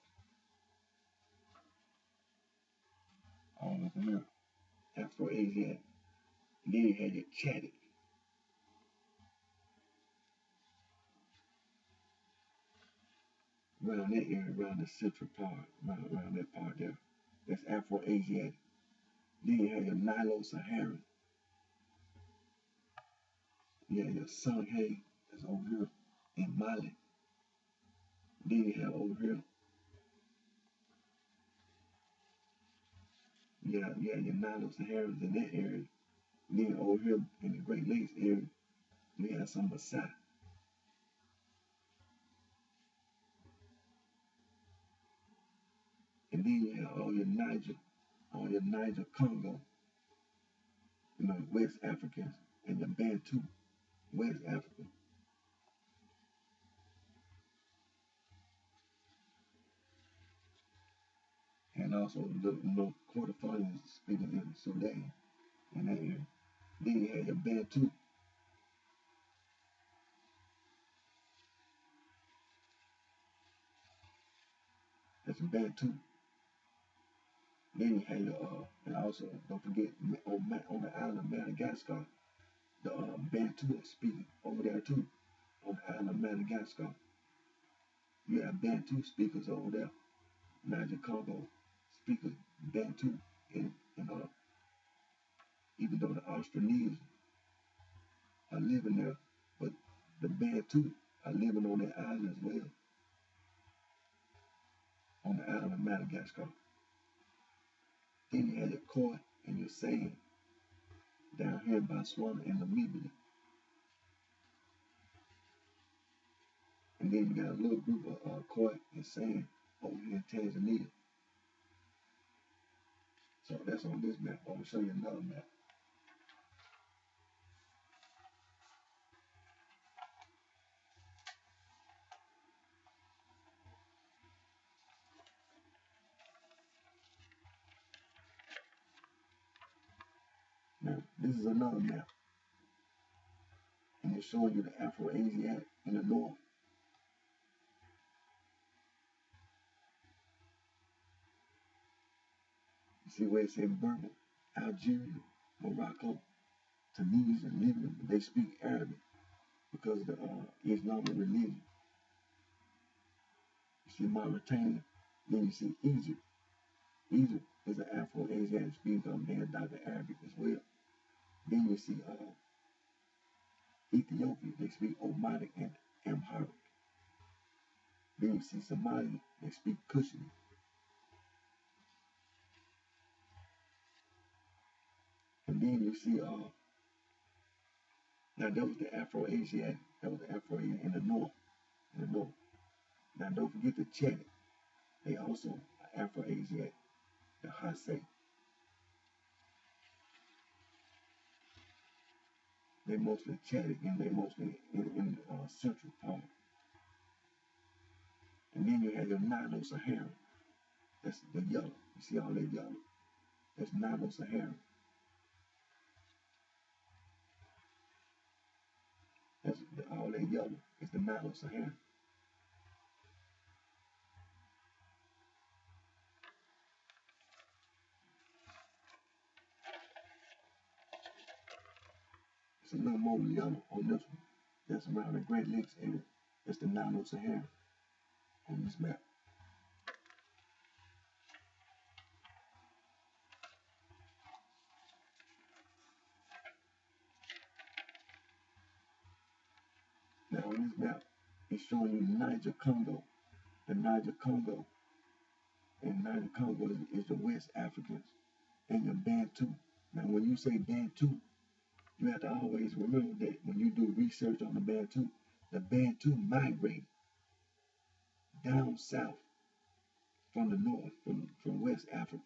all over here, Afro-Asiatic. And then you have your Chadic. Around that area, around the central part, around that part there, that's Afro-Asiatic. Then you have your Nilo-Saharan. You have your Songhai, that's over here in Mali. Then you have over here, you have your Nilo-Saharans in that area. Then over here in the Great Lakes area, we have some Maasai. And then you have all your Niger Congo, West Africans, and the Bantu, West Africa. And also the Kordofanians speaking in Sudan in that area. Then you have your Bantu. That's Bantu. Then you have your, and also don't forget on the island of Madagascar, the Bantu are speaking over there too. On the island of Madagascar, you have Bantu speakers over there. Niger Congo speakers Bantu, and even though the Austronesians are living there, but the Bantu are living on that island as well, on the island of Madagascar. Then you have your Khoi and your San down here in Botswana and Namibia. And then you got a little group of Khoi and San over here in Tanzania. So that's on this map. I'm going to show you another map. Now, this is another map. And it's showing you the Afro-Asiatic in the north. You see where it says Berber, Algeria, Morocco, Tunisia, Libya, but they speak Arabic because of the Islamic religion. You see Mauritania, then you see Egypt. Egypt is an Afro-Asiatic speaker, they adopted Arabic as well. Then you see Ethiopia, they speak Omatic and Amharic. Then you see Somalia, they speak Cushitic. And then you see, now that was the Afro-Asiatic, that was the Afro-Asiatic in the north, Now don't forget the Chadic, they also are Afro-Asiatic, the Hase. They mostly Chadic and they mostly in the central part. And then you have your Nilo-Saharan, that's the yellow, you see all that yellow, that's Nilo-Saharan. That's all that yellow is the Nilo-Saharan. It's a little more yellow on this one. That's around the Great Lakes area. That's the Nilo-Saharan on this map. Now on this map, it's showing you Niger Congo. The Niger Congo, and Niger Congo is the West Africans and your Bantu. Now when you say Bantu, you have to always remember that when you do research on the Bantu migrated down south from the north, from West Africa.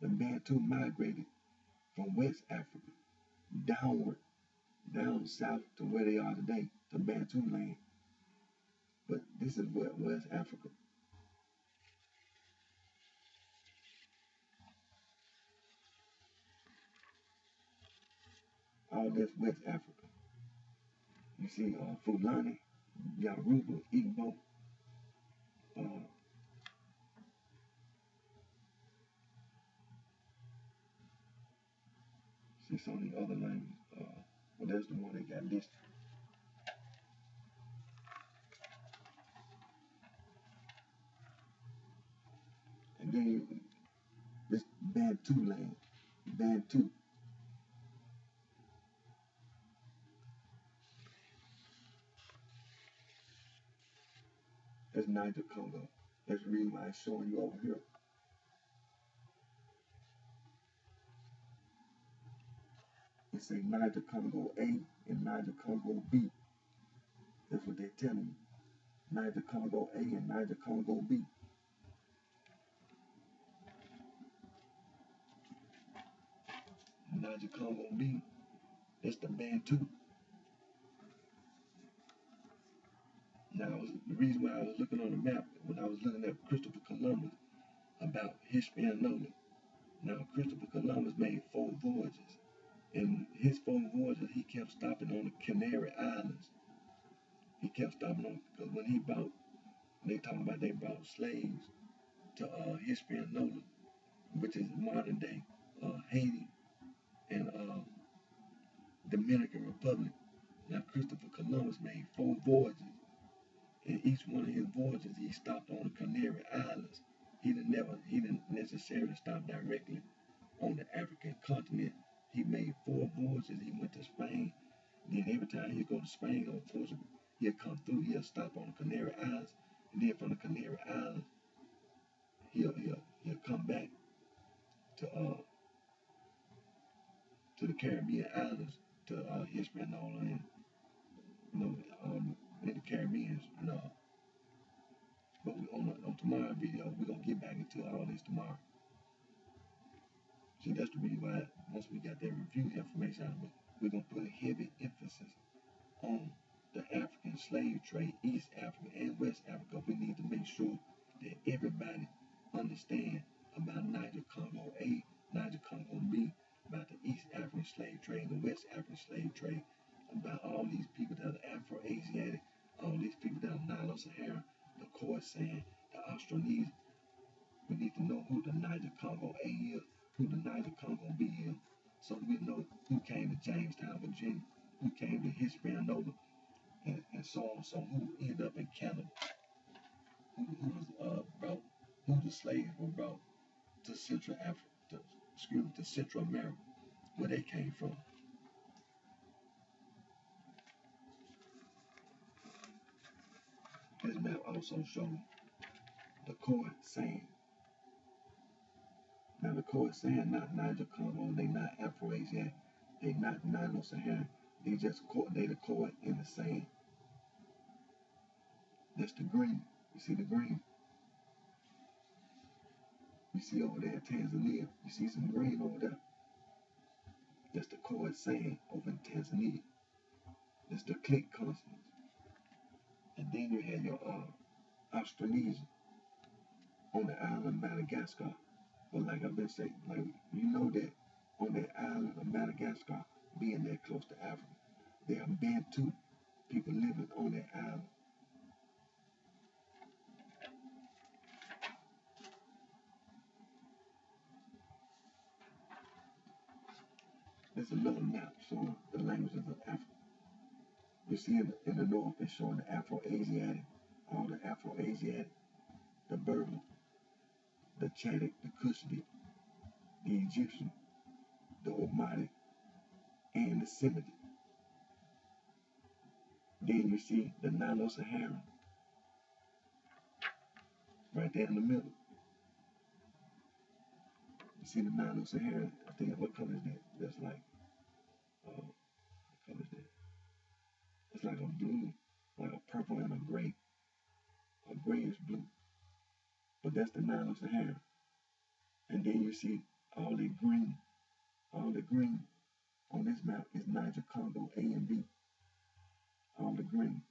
The Bantu migrated from West Africa downward, down south to where they are today, to Bantu land. But this is what West Africa. All that's West Africa. You see Fulani, Yoruba, Igbo, see some of the other languages. But that's the one that got listed. And then this Bantu land, Bantu. That's Niger Congo. That's the reason why it's showing you over here. It say Niger Congo A and Niger Congo B. That's what they're telling you. Niger Congo A and Niger Congo B. Niger Congo B, that's the Bantu. Now, the reason why I was looking on the map, when I was looking at Christopher Columbus, about Hispaniola. Now, Christopher Columbus made 4 voyages. And his 4 voyages, he kept stopping on the Canary Islands. He kept stopping on, because when he brought, they talking about they brought slaves to Hispaniola, which is modern day Haiti and Dominican Republic. Now, Christopher Columbus made 4 voyages. In each one of his voyages, he stopped on the Canary Islands. He didn't necessarily stop directly on the African continent. He made 4 voyages. He went to Spain. Then every time he go to Spain or Portugal, he'll come through. He'll stop on the Canary Islands, and then from the Canary Islands, he'll come back to the Caribbean islands, to Hispaniola and in the Caribbean. But on tomorrow's video, we're gonna get back into all this tomorrow. See, that's the reason why once we got that review information out of it, we're gonna put a heavy emphasis on the African slave trade, East Africa and West Africa. We need to make sure that everybody understands about Niger Congo A, Niger Congo B, about the East African slave trade, the West African slave trade, about all these people that are Afro-Asiatic, all these people that are Nilo-Saharan, the Khoisan, the Austronesian. We need to know who the Niger Congo A is, who the Niger Congo B is, so we know who came to Jamestown, Virginia, who came to Hispaniola, and so on, so who ended up in Canada, who was brought, who the slaves were brought to Central Africa, to Central America, where they came from. This map also shows the Khoisan. Now the Khoisan, not Niger Congo, they not Afro-Asiatic, they not Nilo-Saharan, they the Khoi in the sand. That's the green. You see the green? You see over there Tanzania, you see some green over there. That's the Khoisan over in Tanzania. That's the click consonants. And then you have your Austronesian on the island of Madagascar. But like I've been saying, like you know that on that island of Madagascar, being that close to Africa, there are Bantu people living on that island. There's another map showing the languages of Africa. You see in the north, it's showing the Afro-Asiatic, all the Afro-Asiatic, the Berber, the Chadic, the Kushite, the Egyptian, the Omatic, and the Semitic. Then you see the Nilo-Saharan right there in the middle. You see the Nilo-Saharan. I think what color is that? That's like what color is that? It's like a blue, like a purple and a grayish blue. But that's the Nilo-Saharan. And then you see all the green on this map is Niger Congo A and B. All the green.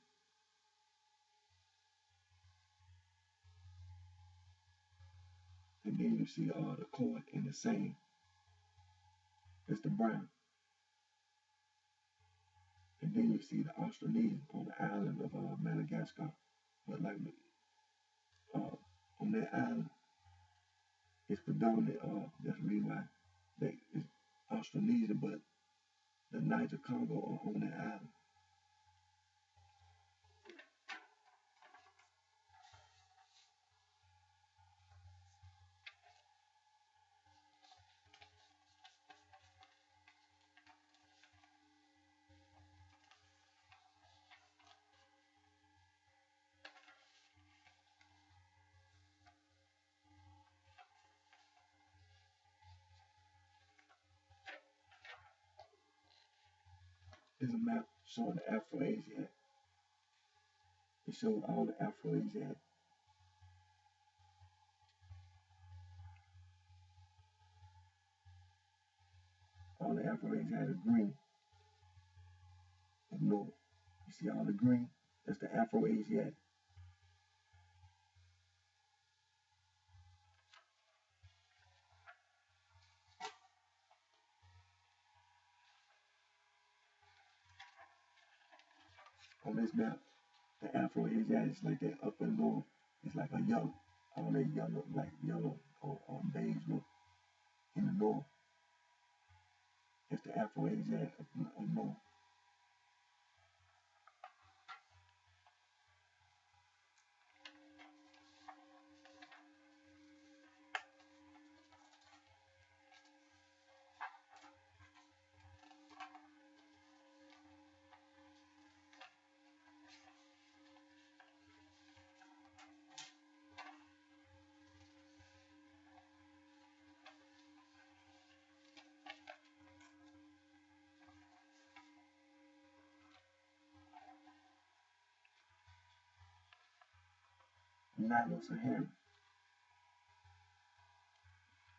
And then you see all the cord in the sand. It's the brown. And then you see the Australian on the island of Madagascar. But like on that island, it's predominant. That's the reason why it's Austronesian, but the Niger Congo are on that island. There's a map showing the Afro-Asiatic. It shows all the Afro-Asiatic. All the Afro-Asiatic green up north. You see all the green? That's the Afro-Asiatic. On this map, the Afro-Asiatic is like that up and north. It's like a yellow. All that yellow, like yellow or beige look in the north. It's the Afro-Asiatic up north. Nilo-Saharan.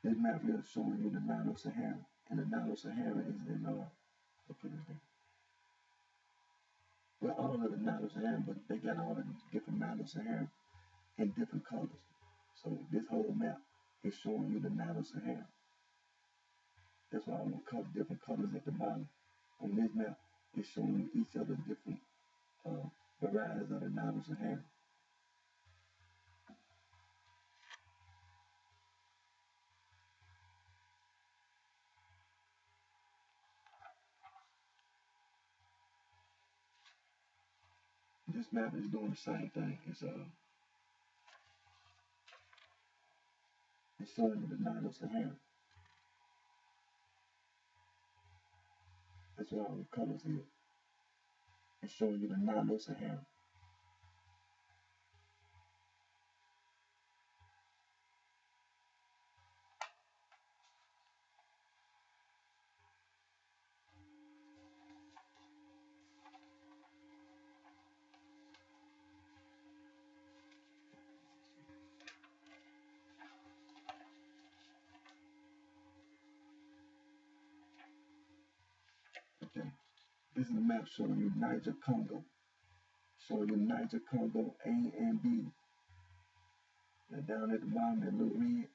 This map here is showing you the Nilo-Saharan. And the Nilo-Saharan is in, what color is that? Well, all of the Nilo-Saharan, but they got all the different Nilo-Saharan in different colors. So this whole map is showing you the Nilo-Saharan. That's why all the different colors at the bottom on this map is showing you each of the different varieties of the Nilo-Saharan. This map is doing the same thing. It's showing you the Nilo-Saharan. That's why all the colors here. It's showing you the Nilo-Saharan. Okay. This is the map showing you Niger Congo. Showing you Niger Congo A and B. Now down at the bottom, that little red,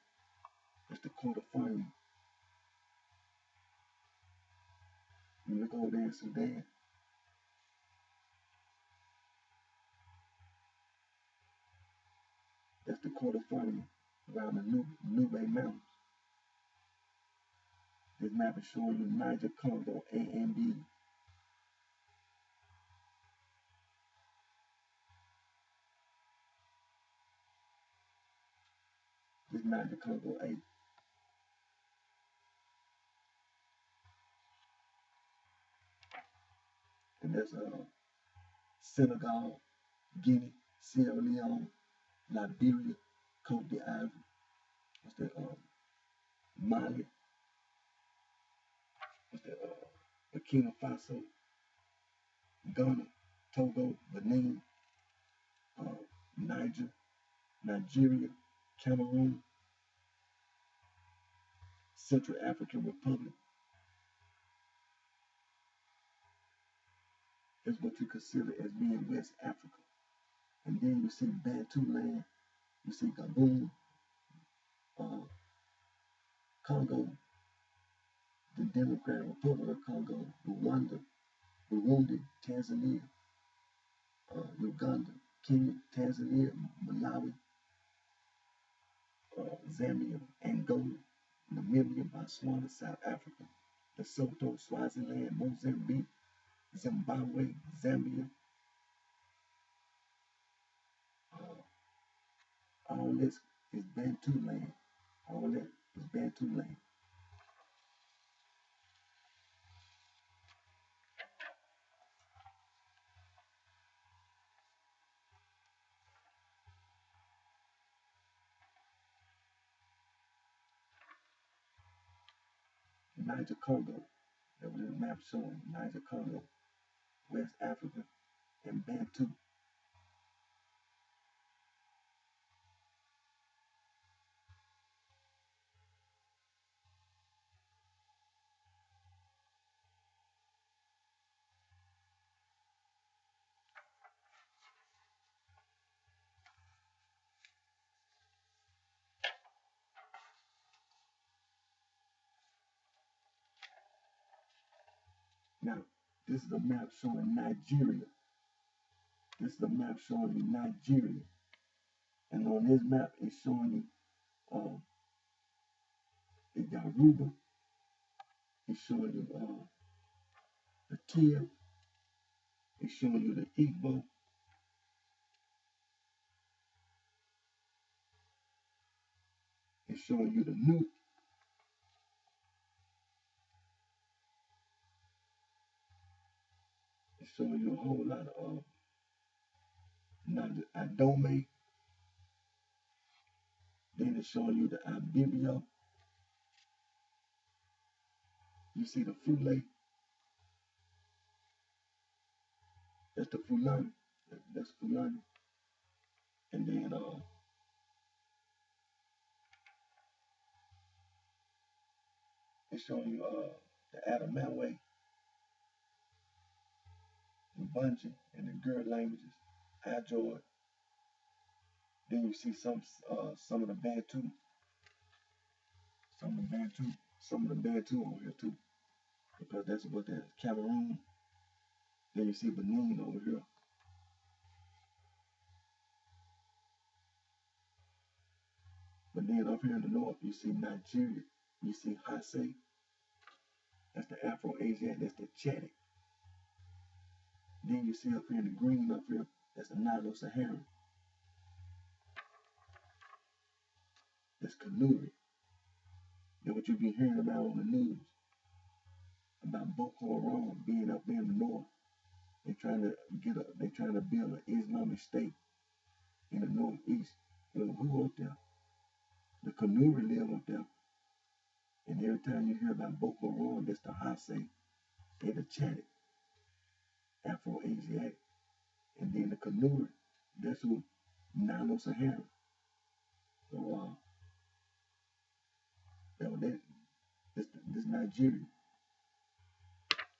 that's the quarterfinal. You look over there in Sudan, that's the quarterfinal around the Nube Mountains. This map is showing you Niger Congo A and B. This Niger Congo A. And that's Senegal, Guinea, Sierra Leone, Liberia, Cote d'Ivoire, what's that, Mali, what's that, Burkina Faso, Ghana, Togo, Benin, Niger, Nigeria, Cameroon, Central African Republic is what you consider as being West Africa. And then you see Bantu land, you see Gabon, Congo, the Democratic Republic of Congo, Rwanda, Burundi, Tanzania, Uganda, Kenya, Tanzania, Malawi, Zambia, Angola, Namibia, Botswana, South Africa, Lesotho, Swaziland, Mozambique, Zimbabwe, Zambia, all this is Bantu land. All that is Bantu land. Niger Congo, that was in the map showing Niger Congo, West Africa, and Bantu. Now, this is a map showing Nigeria. This is a map showing you Nigeria. And on this map, it's showing you the Yoruba. It's showing you the Tia. It's showing you the Igbo. It's showing you the Nupe. It's showing you a whole lot of Adome. Then it's showing you the Ibibio. You see the Fule. That's the Fulani. That's Fulani. And then it's showing you the Adamawa, the Bunji, and the Gerd languages, Ajoy. Then you see some of the Bantu, some of the Bantu over here too, because that's what that's Cameroon. Then you see Benin over here. But then up here in the north, you see Nigeria. You see Hase. That's the Afro-Asiatic. That's the Chadic. Then you see up here in the green up here, that's the Nilo-Saharan. That's Kanuri. That's what you've been hearing about on the news, about Boko Haram being up there in the north. They're trying to build an Islamic state in the northeast. Well, who up there? The Kanuri live up there. And every time you hear about Boko Haram, that's the Hase. They're the Chadic, Afro-Asiatic. And then the Kanuri, that's who Nilo-Saharan. So this Nigeria,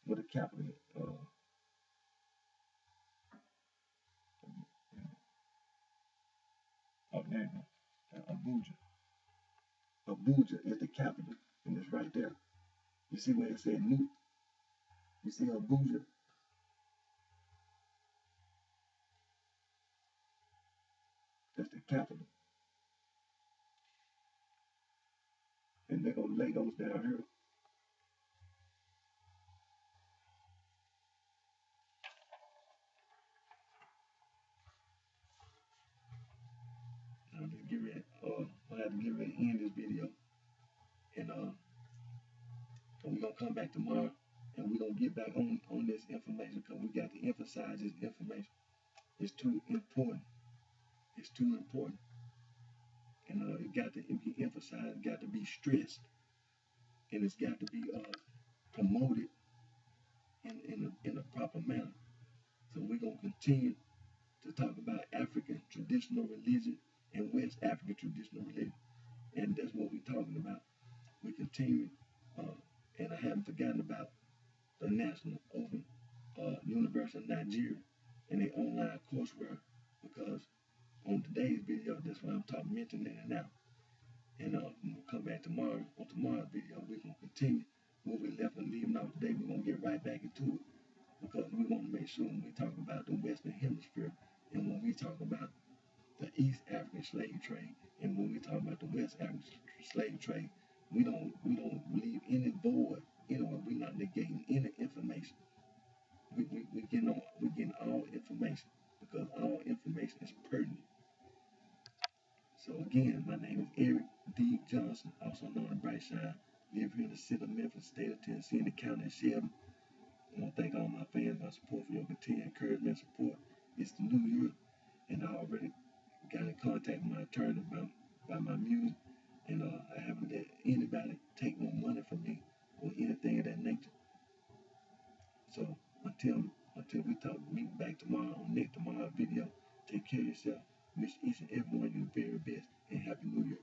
with the capital up there, Abuja. Abuja is the capital, and it's right there. You see where it said New? You see Abuja? That's the capital. And they're gonna lay those down here. I'll just get ready. I have to get ready to end this video, and we're gonna come back tomorrow. and we're gonna get back on this information because we got to emphasize this information. It's too important. It's too important, and it got to be emphasized. It got to be stressed, and it's got to be promoted in a proper manner. So we're gonna continue to talk about African traditional religion and West African traditional religion, and that's what we're talking about. We continue, uh, and I haven't forgotten about the National Open University of Nigeria and their online courseware, because on today's video, that's why I'm mentioning it now. And we'll come back tomorrow. On tomorrow's video, we're going to continue where we left and leaving off today. We're going to get right back into it, because we want to make sure when we talk about the Western Hemisphere and when we talk about the East African slave trade and when we talk about the West African slave trade, we don't leave any void anywhere. We're not negating any information. We getting all information, because all information is pertinent. So again, my name is Eric D. Johnson, also known as BrightShine. Live here in the city of Memphis, state of Tennessee, in the county of Shelby. I want to thank all my fans, my support, for your continued encouragement and support. It's the new year, and I already got in contact with my attorney about my music, and I haven't let anybody take no money from me or anything of that nature. So until we meet back tomorrow on tomorrow's video, take care of yourself. Wish each and every one of you the very best, and Happy New Year.